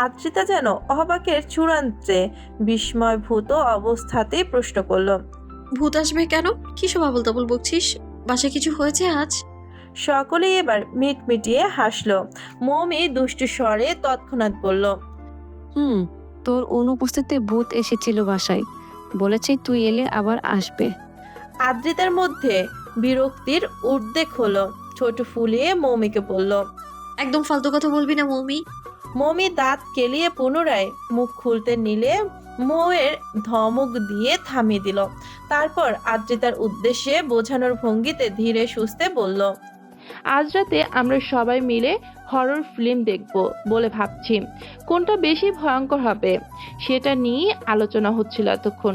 আদ্রিতা যেন অবাকের চূড়ান্তে বিস্ময়ভূত অবস্থাতেই প্রশ্ন করলো, ভূত আসবে কেন? কি সব আবল তাবল বকছিস? বাসায় কিছু হয়েছে আজ? সকলেই এবার মিটমিটিয়ে হাসলো। মৌমি দুষ্টু স্বরে তৎক্ষণাৎ বলল, তোর অনুপস্থিতিতে ভূত এসেছিল বাসায়। বলেছে তুই এলে আবার আসবে। আদ্রিতার মধ্যে বিরক্তির উদ্রেক হলো। ছোট ফুলিয়ে মৌমিকে বলল, একদম ফালতু কথা বলবি না মৌমি। মৌমি দাঁত কেলিয়ে পুনরায় মুখ খুলতে নিলে মৌয়ের ধমক দিয়ে থামিয়ে দিল। তারপর আদ্রিতার উদ্দেশ্যে বোঝানোর ভঙ্গিতে ধীরে সুস্থে বলল, আজ রাতে আমরা সবাই মিলে হরর ফিল্ম দেখব বলে ভাবছি। কোনটা বেশি ভয়ঙ্কর হবে সেটা নিয়ে আলোচনা হচ্ছিল এতক্ষণ।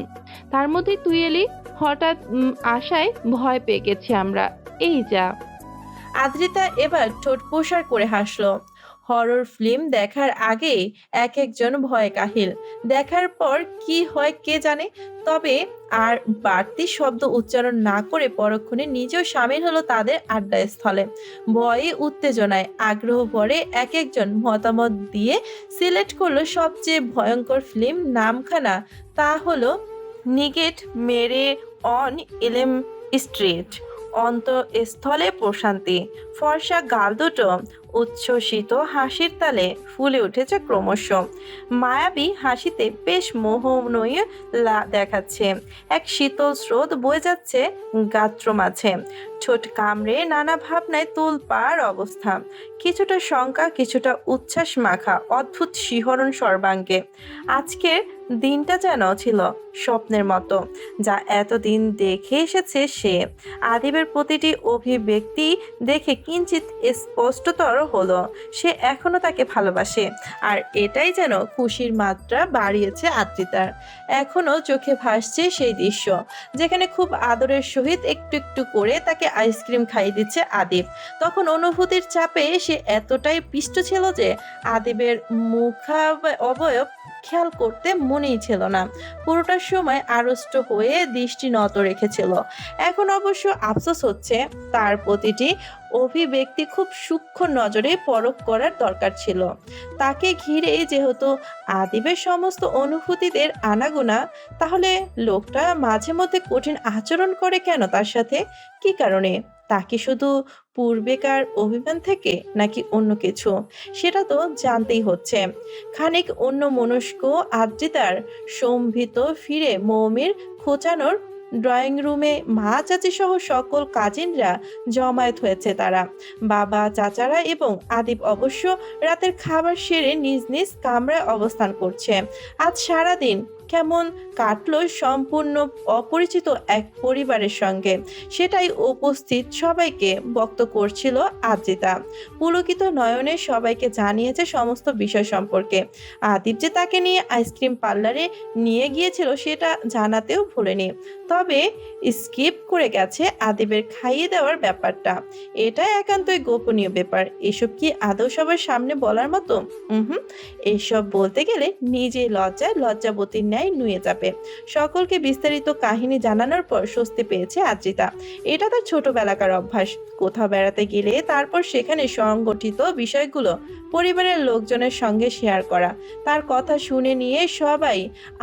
তার মধ্যে তুই এলি। হঠাৎ আশায় ভয় পেয়ে গেছি আমরা। এই যা। আদ্রিতা এবার ঠোঁট প্রসার করে হাসলো। হরর ফিল্ম দেখার আগেই এক একজন ভয় কাহিল। দেখার পর কি হয় কে জানে। তবে আর বাড়তি শব্দ উচ্চারণ না করে পরক্ষণে নিজেও সামিল হলো তাদের আড্ডা স্থলে। ভয়ে উত্তেজনায় আগ্রহ ভরে এক একজন মতামত দিয়ে সিলেক্ট করলো সবচেয়ে ভয়ঙ্কর ফিল্ম নামখানা। তা হলো নিগেট মেরে অন এলেম স্ট্রিট। অন্তঃস্থলে প্রশান্তি। ফর্সা গাল দুটো উচ্ছ্বসিত হাসির তালে ফুলে উঠেছে ক্রমশ। মায়াবী হাসিতে বেশ মোহনীয় দেখাচ্ছে। এক শীতল স্রোত বয়ে যাচ্ছে গাত্র মাঝে। ঠোঁট কামড়ে নানা ভাবনায় তোলপাড় অবস্থা। কিছুটা শঙ্কা, কিছুটা উচ্ছ্বাস মাখা অদ্ভুত শিহরণ সর্বাঙ্গে। আজকের দিনটা যেন ছিল স্বপ্নের মতো, যা এতদিন দেখে এসেছে সে। আদিবের প্রতিটি অভিব্যক্তি দেখে কিঞ্চিত স্পষ্টতর হলো সে এখনো তাকে ভালোবাসে। আর এটাই যেন খুশির মাত্রা বাড়িয়েছে আদ্রিতার। এখনো চোখে ভাসছে সেই দৃশ্য, যেখানে খুব আদরের সহিত একটু একটু করে তাকে আইসক্রিম খাইয়ে দিচ্ছে আদিব। তখন অনুভূতির চাপে সে এতটাই পিষ্ট ছিল যে আদিবের অবয়ব খেয়াল করতে মনেই ছিল না। পুরোটা সময় আড়ষ্ট হয়ে দৃষ্টি নত রেখেছিল। এখন অবশ্য আফসোস হচ্ছে তার প্রতিটি অভিব্যক্তি খুব সূক্ষ্ম নজরে পরখ করার দরকার ছিল। তাকে ঘিরে যেহেতু আদিবের সমস্ত অনুভূতিদের আনাগোনা, তাহলে লোকটা মাঝে মধ্যে কঠিন আচরণ করে কেন তার সাথে? কি কারণে? তাকে শুধু পূর্বেকার অভিমান থেকে নাকি অন্য কিছু? সেটা তো জানতেই হচ্ছে। খানিক অন্য মনস্ক আদ্রিতার সম্ভিত ফিরে মৌমির খোঁচানোর ড্রয়িং রুমে মা চাচি সহ সকল কাজিনরা জমায়েত হয়েছে। তারা বাবা চাচারা এবং আদিব অবশ্য রাতের খাবার সেরে নিজ নিজ কামরায় অবস্থান করছে। আজ সারাদিন কেমন কাটলো সম্পূর্ণ অপরিচিত এক পরিবারের সঙ্গে, সেটাই উপস্থিত সবাইকে ব্যক্ত করছিল আদ্রিতা। পুলকিত নয়নে সবাইকে জানিয়েছে সমস্ত বিষয় সম্পর্কে। আদিব যে তাকে নিয়ে আইসক্রিম পার্লারে নিয়ে গিয়েছিল সেটা জানাতেও ভুলেনি, তবে স্কিপ করে গেছে আদিবের খাইয়ে দেওয়ার ব্যাপারটা। এটা একান্তই গোপনীয় ব্যাপার। এসব কি আদৌ সবার সামনে বলার মতো? এসব বলতে গেলে নিজে লজ্জায় লজ্জাবতীর ন্যায় নুয়ে যাবে। সকলকে বিস্তারিত কাহিনী জানানোর পর স্বস্তি পেয়েছে আদ্রিতা। এটা তার ছোটবেলাকার অভ্যাস। কোথাও বেড়াতে গেলে তারপর সেখানে সংগঠিত বিষয়গুলো পরিবারের লোকজনের সঙ্গে শেয়ার করা। তার কথা শুনে নিয়ে সবাই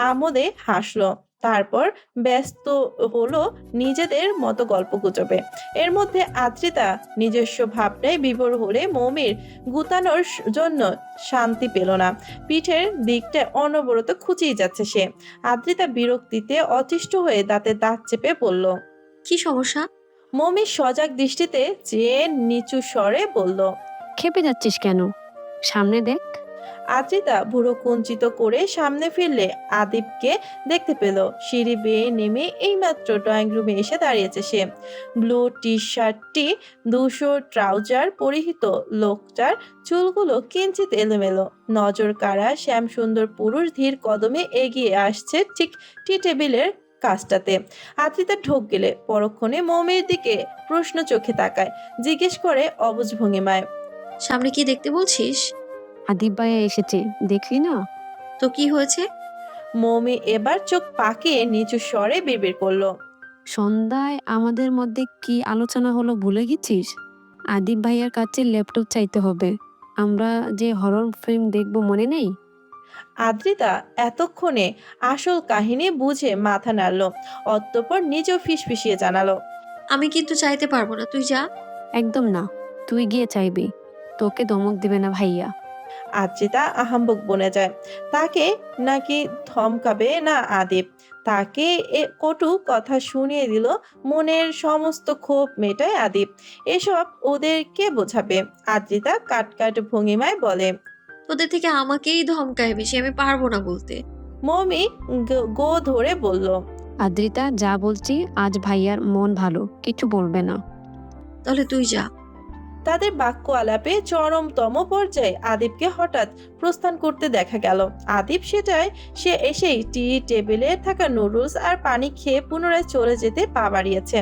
আমোদে হাসলো, তারপর ব্যস্ত হলো নিজেদের মতো গল্পগুজবে। এর মধ্যে আদ্রিতা নিজস্ব ভাবনায় বিভোর হলে মৌমির গুতানোর জন্য শান্তি পেল না। পিঠের দিকটা অনবরত খুঁচিয়ে যাচ্ছে সে। আদ্রিতা বিরক্তিতে অতিষ্ঠ হয়ে দাঁতে দাঁত চেপে বলল, কি সমস্যা? মৌমি সজাগ দৃষ্টিতে চেয়ে নিচু স্বরে বলল, খেপে যাচ্ছিস কেন? সামনে দেখ। আদ্রিতা ভুরু কুঞ্চিত করে সামনে ফিরলে আদিবকে দেখতে পেল। সিঁড়ি বেয়ে নেমে এইমাত্র ড্রয়িং রুমে এসে দাঁড়িয়েছে সে। ব্লু টি শার্টটি, ধূসর ট্রাউজার পরিহিত লোকটার চুলগুলো কিঞ্চিত এলোমেলো। নজর কাড়া শ্যাম সুন্দর পুরুষ ধীর কদমে এগিয়ে আসছে ঠিক টি টেবিলের কাজটাতে। আদ্রিতা ঢোক গেলে পরক্ষণে মৌমির দিকে প্রশ্ন চোখে তাকায়, জিজ্ঞেস করে অবুঝ ভঙ্গিমায়, সামনে কি দেখতে বলছিস? আদিব ভাইয়া এসেছে, দেখলি না? তো কি হয়েছে? মৌমি এবার চোখ পাকিয়ে নিচু স্বরে বিড়বিড় করলো, সন্ধ্যায় আমাদের মধ্যে কি আলোচনা হলো ভুলে গেছিস? আদিব ভাইয়ার কাছে ল্যাপটপ চাইতে হবে। আমরা যে হরর ফিল্ম দেখবো মনে নেই? আদ্রিতা এতক্ষণে আসল কাহিনী বুঝে মাথা নাড়ল, অতঃপর নিজেও ফিসফিসিয়ে জানালো, আমি কিন্তু চাইতে পারবো না, তুই যা। একদম না, তুই গিয়ে চাইবি, তোকে ধমক দিবে না ভাইয়া। আদ্রিতা আহাম্বক বনে যায়। তাকে নাকি ধমকাবে না আদিব, তাকে এ কটু কথা শুনিয়ে দিল। মনের সমস্ত ক্ষোভ মেটায় আদিব। এসব ওদের কে বোঝাবে? আদ্রিতা কাটকাট ভঙ্গিমায় বলে, তোদের থেকে আমাকেই ধমকায় বেশি, আমি পারবো না বলতে। মৌমি গো ধরে বলল, আদ্রিতা যা বলছি, আজ ভাইয়ার মন ভালো, কিছু বলবে না। তাহলে তুই যা। তাদের বাক্য আলাপে চরমতম পর্যায়ে আদিবকে হঠাৎ প্রস্থান করতে দেখা গেল। আদিব সে এসেই টি টেবিলে থাকা নুডলস আর পানি খেয়ে পুনরায় চলে যেতে পা বাড়িয়েছে।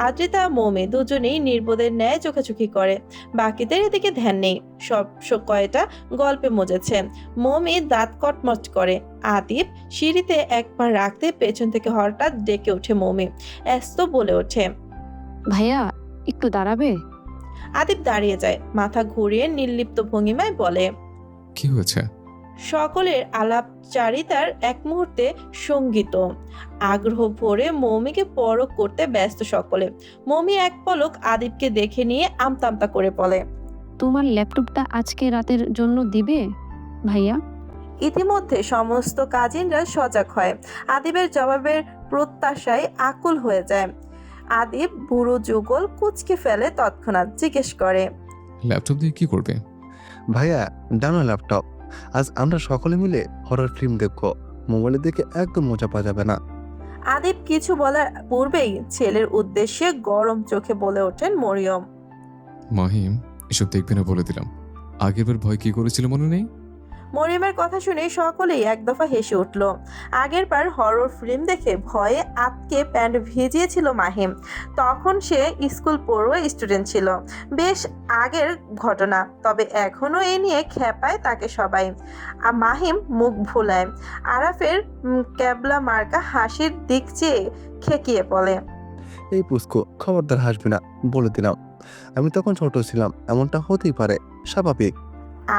আদ্রিতা মৌমি দুজনেই নির্বোধের ন্যায় চোখাচোখি করে। বাকিদের এদিকে ধ্যান নেই, সব কয়টা গল্পে মজেছে। মৌমি দাঁত কটমট করে। আদিব সিঁড়িতে একবার রাখতে পেছন থেকে হঠাৎ ডেকে ওঠে মৌমি। ব্যস্ত বলে ওঠে, ভাইয়া একটু দাঁড়াবে? আদিব দাঁড়িয়ে যায়, মাথা ঘুরিয়ে নির্লিপ্ত ভঙ্গিমায় বলে, কি হয়েছে? সকলের আলাপচারিতার এক মুহূর্তে সঙ্গীত আগ্রহ ভরে মৌমিকে পরখ করতে ব্যস্ত সকলে। মৌমি এক পলক আদিবকে দেখে নিয়ে আমতামতা করে বলে, তোমার ল্যাপটপটা আজকে রাতের জন্য দিবে ভাইয়া? ইতিমধ্যে সমস্ত কাজিনরা সজাগ হয়। আদিবের জবাবের প্রত্যাশায় আকুল হয়ে যায়। আদিব বুড়ো যুগল কুচকে ফেলে, তৎক্ষণাৎ জিজ্ঞেস করে, ল্যাপটপ দিয়ে কি করবে? ভাইয়া ডানো ল্যাপটপ, আজ আমরা সকলে মিলে হরর ফিল্ম দেখবো। মোবাইলে দেখে একদম মজা পাওয়া যাবে না। আদিব কিছু বলার পূর্বেই ছেলের উদ্দেশ্যে গরম চোখে বলে ওঠেন মরিয়ম, মাহিম, এসব দেখবি না বলে দিলাম। আগেরবার ভয় কি করেছিল মনে নেই? মরিয়মের কথা শুনে সকলেই এক দফা হেসে উঠল। আগের বার হরর ফিল্ম দেখে ভয়ে আতকে প্যান্ট ভিজিয়েছিল মাহিম। তখন সে স্কুল পড়ুয়া স্টুডেন্ট ছিল, বেশ আগের ঘটনা। তবে এখনো এ নিয়ে খেপায় তাকে সবাই। মাহিম মুখ ভোলায়। আরাফের ক্যাবলা মার্কা হাসির দিক চেয়ে খেকিয়ে বলে, এই পুস্কো, খবরদার হাসবি না বলে দিলাম। আমি তখন ছোট ছিলাম, এমনটা হতেই পারে, স্বাভাবিক।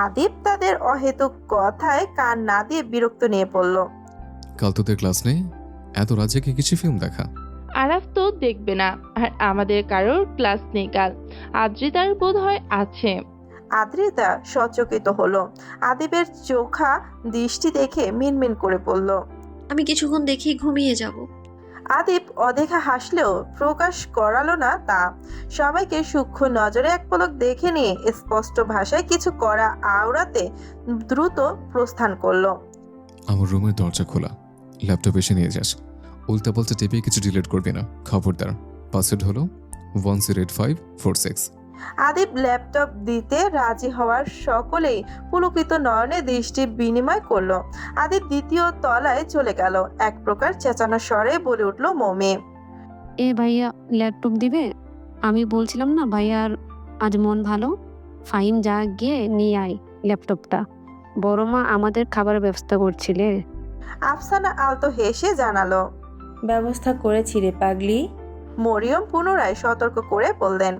আদিব তাদের অহেতুক কথায় কান না দিয়ে বিরক্ত নিয়ে পড়ল, কাল তোদের ক্লাস নেই, এত রাত জেগে কিছু ফিল্ম দেখা? আরাফ তো দেখবে না, আর আমাদের কারোর ক্লাস নেই কাল। আদ্রিতার বোধ হয় আছে। আদ্রিতা সচকিত হলো। আদিবের চোখা দৃষ্টি দেখে মিনমিন করে পড়ল, আমি কিছুক্ষণ দেখি ঘুমিয়ে যাব। আদিব অদেখা হাসলেও প্রকাশ করালো না তা। সবাইকে সূক্ষ্ম নজরে এক পলক দেখে নিয়ে স্পষ্ট ভাষায় কিছু করা আওড়াতে দ্রুত প্রস্থান করলো। আমার রুমের দরজা খোলা, ল্যাপটপ এসে নিয়ে যাস। উল্টাপাল্টা টেপে কিছু ডিলিট করবি না, খবরদার। পাসওয়ার্ড হলো 108546। আদিব ল্যাপটপ দিতে রাজি হওয়ার সকলেই পুলকিত নয়নে দৃষ্টি বিনিময় করলো। আদিব দ্বিতীয় তলায় চলে গেল। এক প্রকার চেঁচানো স্বরে বলে উঠল মৌমি। এ ভাইয়া ল্যাপটপ দিবে? আমি বলছিলাম না ভাইয়ার আজ মন ভালো। ফাহিম যা গিয়ে নিয়ে আয় ল্যাপটপটা। বড় মা আমাদের খাবারের ব্যবস্থা করছিলে। আফসানা আলতো হেসে জানালো। ব্যবস্থা করেছি রে পাগলি। মরিয়ম পুনরায় সতর্ক করে বললেন।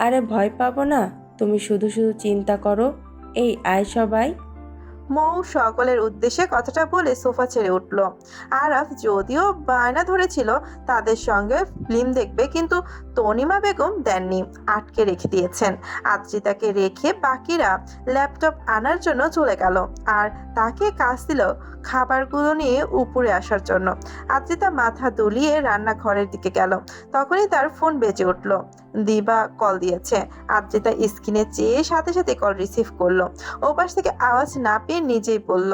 আরে ভয় পাবো না, তুমি শুধু শুধু চিন্তা করো। এই আয় সবাই। মৌ সকলের উদ্দেশ্যে কথাটা বলে সোফা ছেড়ে উঠল। আরাফ যদিও বায়না ধরেছিল তাদের সঙ্গে ফিল্ম দেখবে, কিন্তু তনিমা বেগম দেননি, আটকে রেখে দিয়েছেন। আদ্রিতাকে রেখে বাকিরা ল্যাপটপ আনার জন্য চলে গেল, আর তাকে কাজ দিল খাবারগুলো নিয়ে উপরে আসার জন্য। আদ্রিতা মাথা দুলিয়ে রান্নাঘরের দিকে গেল, তখনই তার ফোন বেজে উঠল। দিবা কল দিয়েছে। আদ্রিতা স্ক্রিনে চেয়ে সাথে সাথে কল রিসিভ করলো। ওপাশ থেকে আওয়াজ না পেয়ে নিজেই বলল।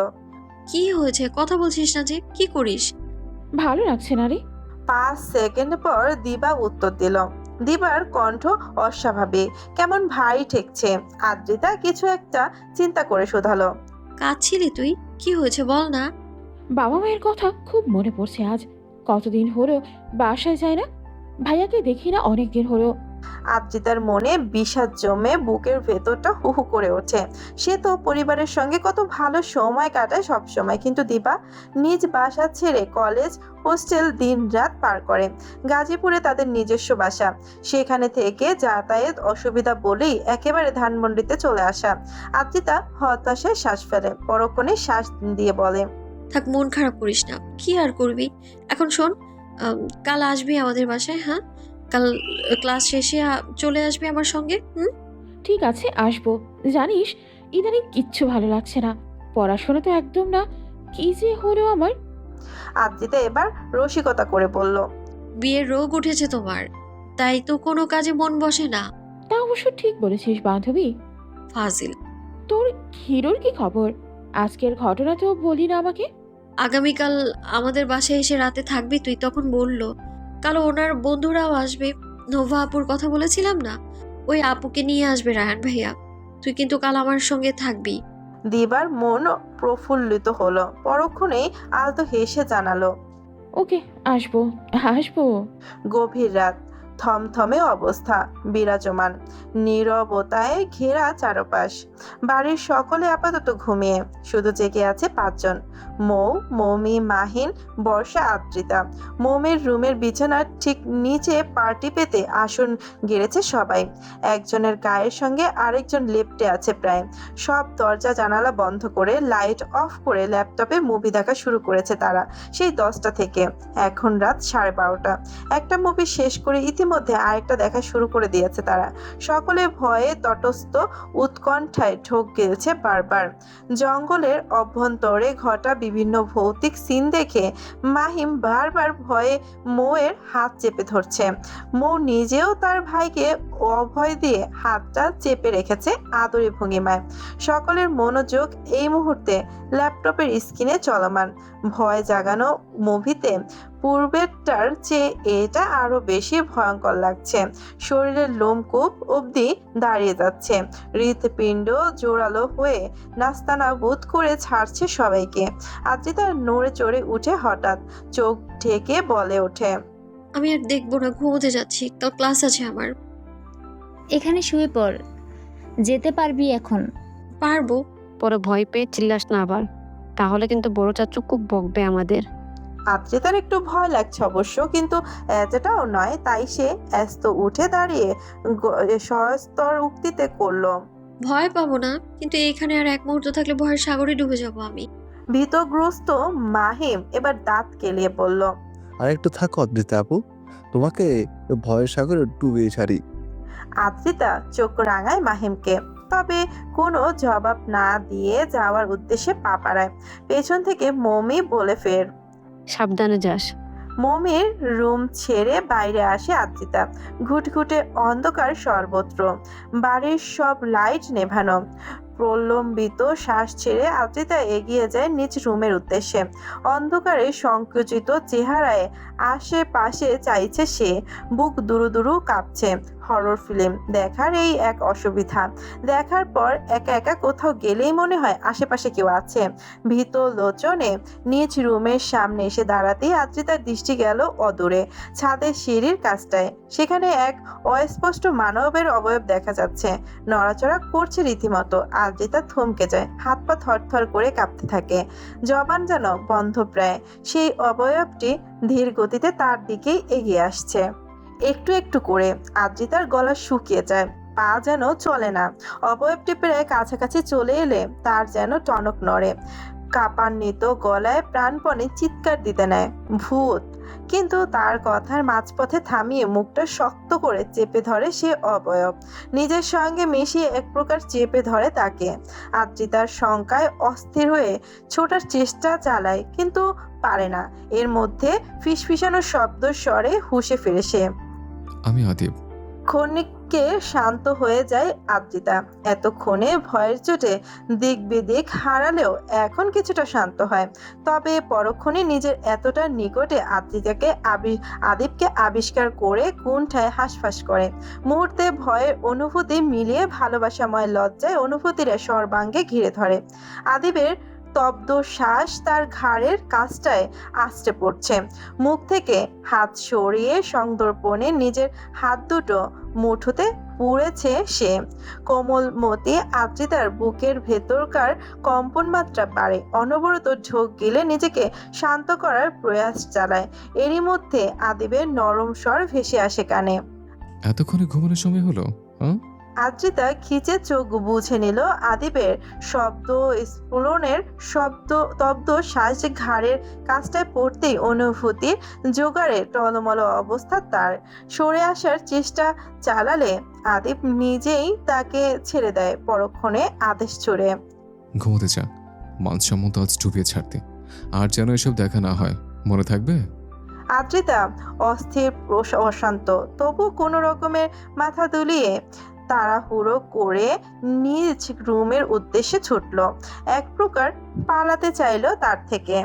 কি হয়েছে? কথা বলছিস না যে, কি করিস? ভালো লাগছে না রে। 5 সেকেন্ড পর দিবা উত্তর দিল। দিবার কণ্ঠ অস্বাভাবিক, কেমন ভারী ঠেকছে। আদ্রিতা কিছু একটা চিন্তা করে শোধালো। কাঁদছিলি তুই? কি হয়েছে বল না। বাবা মায়ের কথা খুব মনে পড়ছে আজ। কতদিন হলো বাসায় যায় না, ভাইয়াকে দেখি না অনেকদিন হলো। আদ্রিতার মনে বিষাদ জমে বুকের ভেতরটা হুহু করে ওঠে। সে তো পরিবারের সঙ্গে কত ভালো সময় কাটায় সব সময়, কিন্তু দিবা নিজ বাসা ছেড়ে কলেজ হোস্টেল দিন রাত পার করে। গাজীপুরে তাদের নিজস্ব বাসা, সেখানে থেকে যাতায়াত অসুবিধা বলেই একেবারে ধানমন্ডিতে চলে আসা। আদ্রিতা হতাশায় শ্বাস ফেলে, পরক্ষণে শ্বাস দিয়ে বলে। থাক, মন খারাপ করিস না, কি আর করবি। এখন শোন, কাল আসবি আমাদের বাসায়। হ্যাঁ, কাল ক্লাস শেষে চলে আসবি আমার সঙ্গে। ঠিক আছে, আসবো। জানিস ইদানিং কিচ্ছু ভালো লাগছে না, পড়াশোনা তো একদম না। কি যে হলো আমার। আদ্রিতা এবার রসিকতা করে বলল। বিয়ের রোগ উঠেছে তোমার, তাই তো কোনো কাজে মন বসে না। তা অবশ্য ঠিক বলেছিস বান্ধবী। ফাজিল। তোর হিরোর কি খবর? আজকের ঘটনা তো বলি না আমাকে। আগামীকাল আমাদের বাসায় এসে রাতে থাকবি তুই। তখন বললো কাল ওনার বন্ধুরাও আসবে। নোভা আপুর কথা বলেছিলাম না, ওই আপুকে নিয়ে আসবে রায়ান ভাইয়া। তুই কিন্তু কাল আমার সঙ্গে থাকবি। দিবার মন প্রফুল্লিত হলো, পরক্ষণেই আলতো হেসে জানালো। ওকে, আসবো আসবো। গভীর রাত, থমথমে অবস্থা বিরাজমান, নীরবতায় ঘেরা চারপাশ। বাড়ির সকলে আপাতত ঘুমিয়ে, শুধু জেগে আছে 5 জন। মৌ, মৌমি, মাহিন, বর্ষা, আদ্রিতা। মৌমির রুমের বিছানার ঠিক নিচে পার্টি পেতে আসন গেড়েছে সবাই। একজনের গায়ের সঙ্গে আরেকজন লেপ্টে আছে প্রায়। সব দরজা জানালা বন্ধ করে লাইট অফ করে ল্যাপটপে মুভি দেখা শুরু করেছে তারা সেই 10টা থেকে। এখন রাত 12:30। একটা মুভি শেষ করে ইতিমধ্যে আরেকটা দেখা শুরু করে দিয়েছে তারা। সকলে ভয়ে তটস্থ, উৎকণ্ঠায় ঢোক গেলছে বারবার। জঙ্গলের অভ্যন্তরে ঘটা বিভিন্ন ভৌতিক সিন দেখে মাহিম বারবার ভয়ে মৌয়ের হাত চেপে ধরছে। মৌ নিজেও তার ভাইকে অভয় দিয়ে হাতটা চেপে রেখেছে আদরে ভঙ্গিমায়। সকলের মনোযোগ এই মুহূর্তে ল্যাপটপের স্ক্রিনে চলমান। ভয় জাগানো মুভিতে পূর্বেরটার চেয়ে এটা আরো বেশি ভয়ঙ্কর লাগছে। শরীরের লোমকূপ অবধি দাঁড়িয়ে যাচ্ছে, হৃৎপিণ্ড জোরালো হয়ে নাস্তানাবুদ করে ছাড়ছে সবাইকে। আদ্রিতা নড়ে চড়ে উঠে হঠাৎ চোখ ঢেকে বলে ওঠে। আমি আর দেখবো না, ঘুমোতে যাচ্ছি, কাল ক্লাস আছে আমার। এখানে শুয়ে পড়, যেতে পারবি এখন? পারবো। পরে ভয় পেয়ে চিল্লাস না আবার, তাহলে কিন্তু বড় চাচু খুব বকবে আমাদের। আদ্রিতার একটু ভয় লাগছে অবশ্য, কিন্তু এতটাও নয়। তাই সে আস্ত উঠে দাঁড়িয়ে সস্তর উক্তিতে করলো। ভয় পাবো না, কিন্তু এখানে আর এক মুহূর্ত থাকলে ভয়ের সাগরে ডুবে যাবো আমি। ভীতগ্রস্ত মাহিম এবার দাঁত কেলিয়ে বলল। আর একটু থাকো অদ্রিতা আপু, তোমাকে ভয়ের সাগরে ডুবিয়ে ছাড়ি। আদ্রিতা চোখ রাঙায় মাহিমকে, তবে কোনো জবাব না দিয়ে যাওয়ার উদ্দেশ্যে পা বাড়ায়। পেছন থেকে মৌমি বলে ফের। সাবধানে যাস। মৌমির রুম ছেড়ে বাইরে আসে আদ্রিতা। ঘুটঘুটে অন্ধকার সর্বত্র, বাড়ির সব লাইট নেভানো। প্রলম্বিত শ্বাস ছেড়ে আদ্রিতা এগিয়ে যায় নিজ রুমের উদ্দেশ্যে। অন্ধকারে সংকুচিত চেহারায় আশেপাশে চাইছে সে, বুক দুরু দুরু কাঁপছে। হরর ফিল্ম দেখার এই এক অসুবিধা, দেখার পর একা একা কোথাও গেলেই মনে হয় আশেপাশে কেউ আছে। ভীত লোচনে নিজ রুমের সামনে এসে দাঁড়াতেই আদ্রিতার দৃষ্টি গেল অদূরে ছাদের সিঁড়ির কাছটায়। সেখানে এক অস্পষ্ট মানবের অবয়ব দেখা যাচ্ছে, নড়াচড়া করছে রীতিমতো। আদ্রিতা থমকে যায়, হাত পা থরথর করে কাঁপতে থাকে, জবান যেন বন্ধ প্রায়। সেই অবয়বটি ধীর গতিতে তার দিকেই এগিয়ে আসছে। একটু একটু করে আদ্রিতার গলা শুকিয়ে যায়, পা যেন চলে না। অবয়বটি প্রায় কাছাকাছি চলে এলে তার যেন টনক নড়ে, কাঁপান্বিত গলায় প্রাণপণে চিৎকার দিতে নেয়, ভূত। কিন্তু তার কথার মাঝপথে থামিয়ে মুখটা শক্ত করে চেপে ধরে সে অবয়ব, নিজের সঙ্গে মিশিয়ে এক প্রকার চেপে ধরে তাকে। আদ্রিতার শঙ্কায় অস্থির হয়ে ছোটার চেষ্টা চালায়, কিন্তু পারে না। এর মধ্যে ফিসফিসানো শব্দ স্বরে হুঁশে ফিরে সে। আমি আদিব। ক্ষণিকে শান্ত হয়ে যায় আদ্রিতা। এতক্ষণে ভয়ের চোটে দিক বিদিক হারালেও এখন কিছুটা শান্ত হয়। তবে পরক্ষণে নিজের এতটা নিকটে আদিবকে আবিষ্কার করে কুণ্ঠায় হাঁসফাঁস করে। মুহূর্তে ভয়ের অনুভূতি মিলিয়ে ভালোবাসাময় লজ্জায় অনুভূতিরা সর্বাঙ্গে ঘিরে ধরে। আদিবের স্তব্ধ শ্বাস তার ঘাড়ের কাছটায় আছড়ে পড়ছে। মুখ থেকে হাত সরিয়ে সংদর্পণে নিজের হাত দুটো মুঠোতে পুড়েছে সে। কোমলমতি আদ্রিতার বুকের ভেতরকার কম্পন মাত্রা বাড়ে, অনবরত ঢোক গিলে নিজেকে শান্ত করার প্রয়াস চালায়। এরই মধ্যে আদিবের নরম স্বর ভেসে আসে কানে। এতক্ষণে ঘুমানোর সময় হলো? আদ্রিতা খিচে চোখ বুঝে নিল আদিবের শব্দ স্ফুলনের তব্দ শ্বাস ঘাড়ের কাছটায় পড়তেই অনুভূতির জোগাড়ে টলমল অবস্থা তার। সরে আসার চেষ্টা চালালে আদিব নিজেই তাকে ছেড়ে দেয়, পরক্ষণে আদেশ ছড়ে। ঘুমোতে চা, মানসম্মত আজ ডুবিয়ে ছাড়তে, আর যেন এসব দেখা না হয়, মনে থাকবে? আদ্রিতা অস্থির অশান্ত, তবু কোনো রকমের মাথা দুলিয়ে তাড়াহুড়ো করে নিজ রুমের উদ্দেশ্যে ছুটল। এক প্রকার পালাতে চাইল তার থেকে।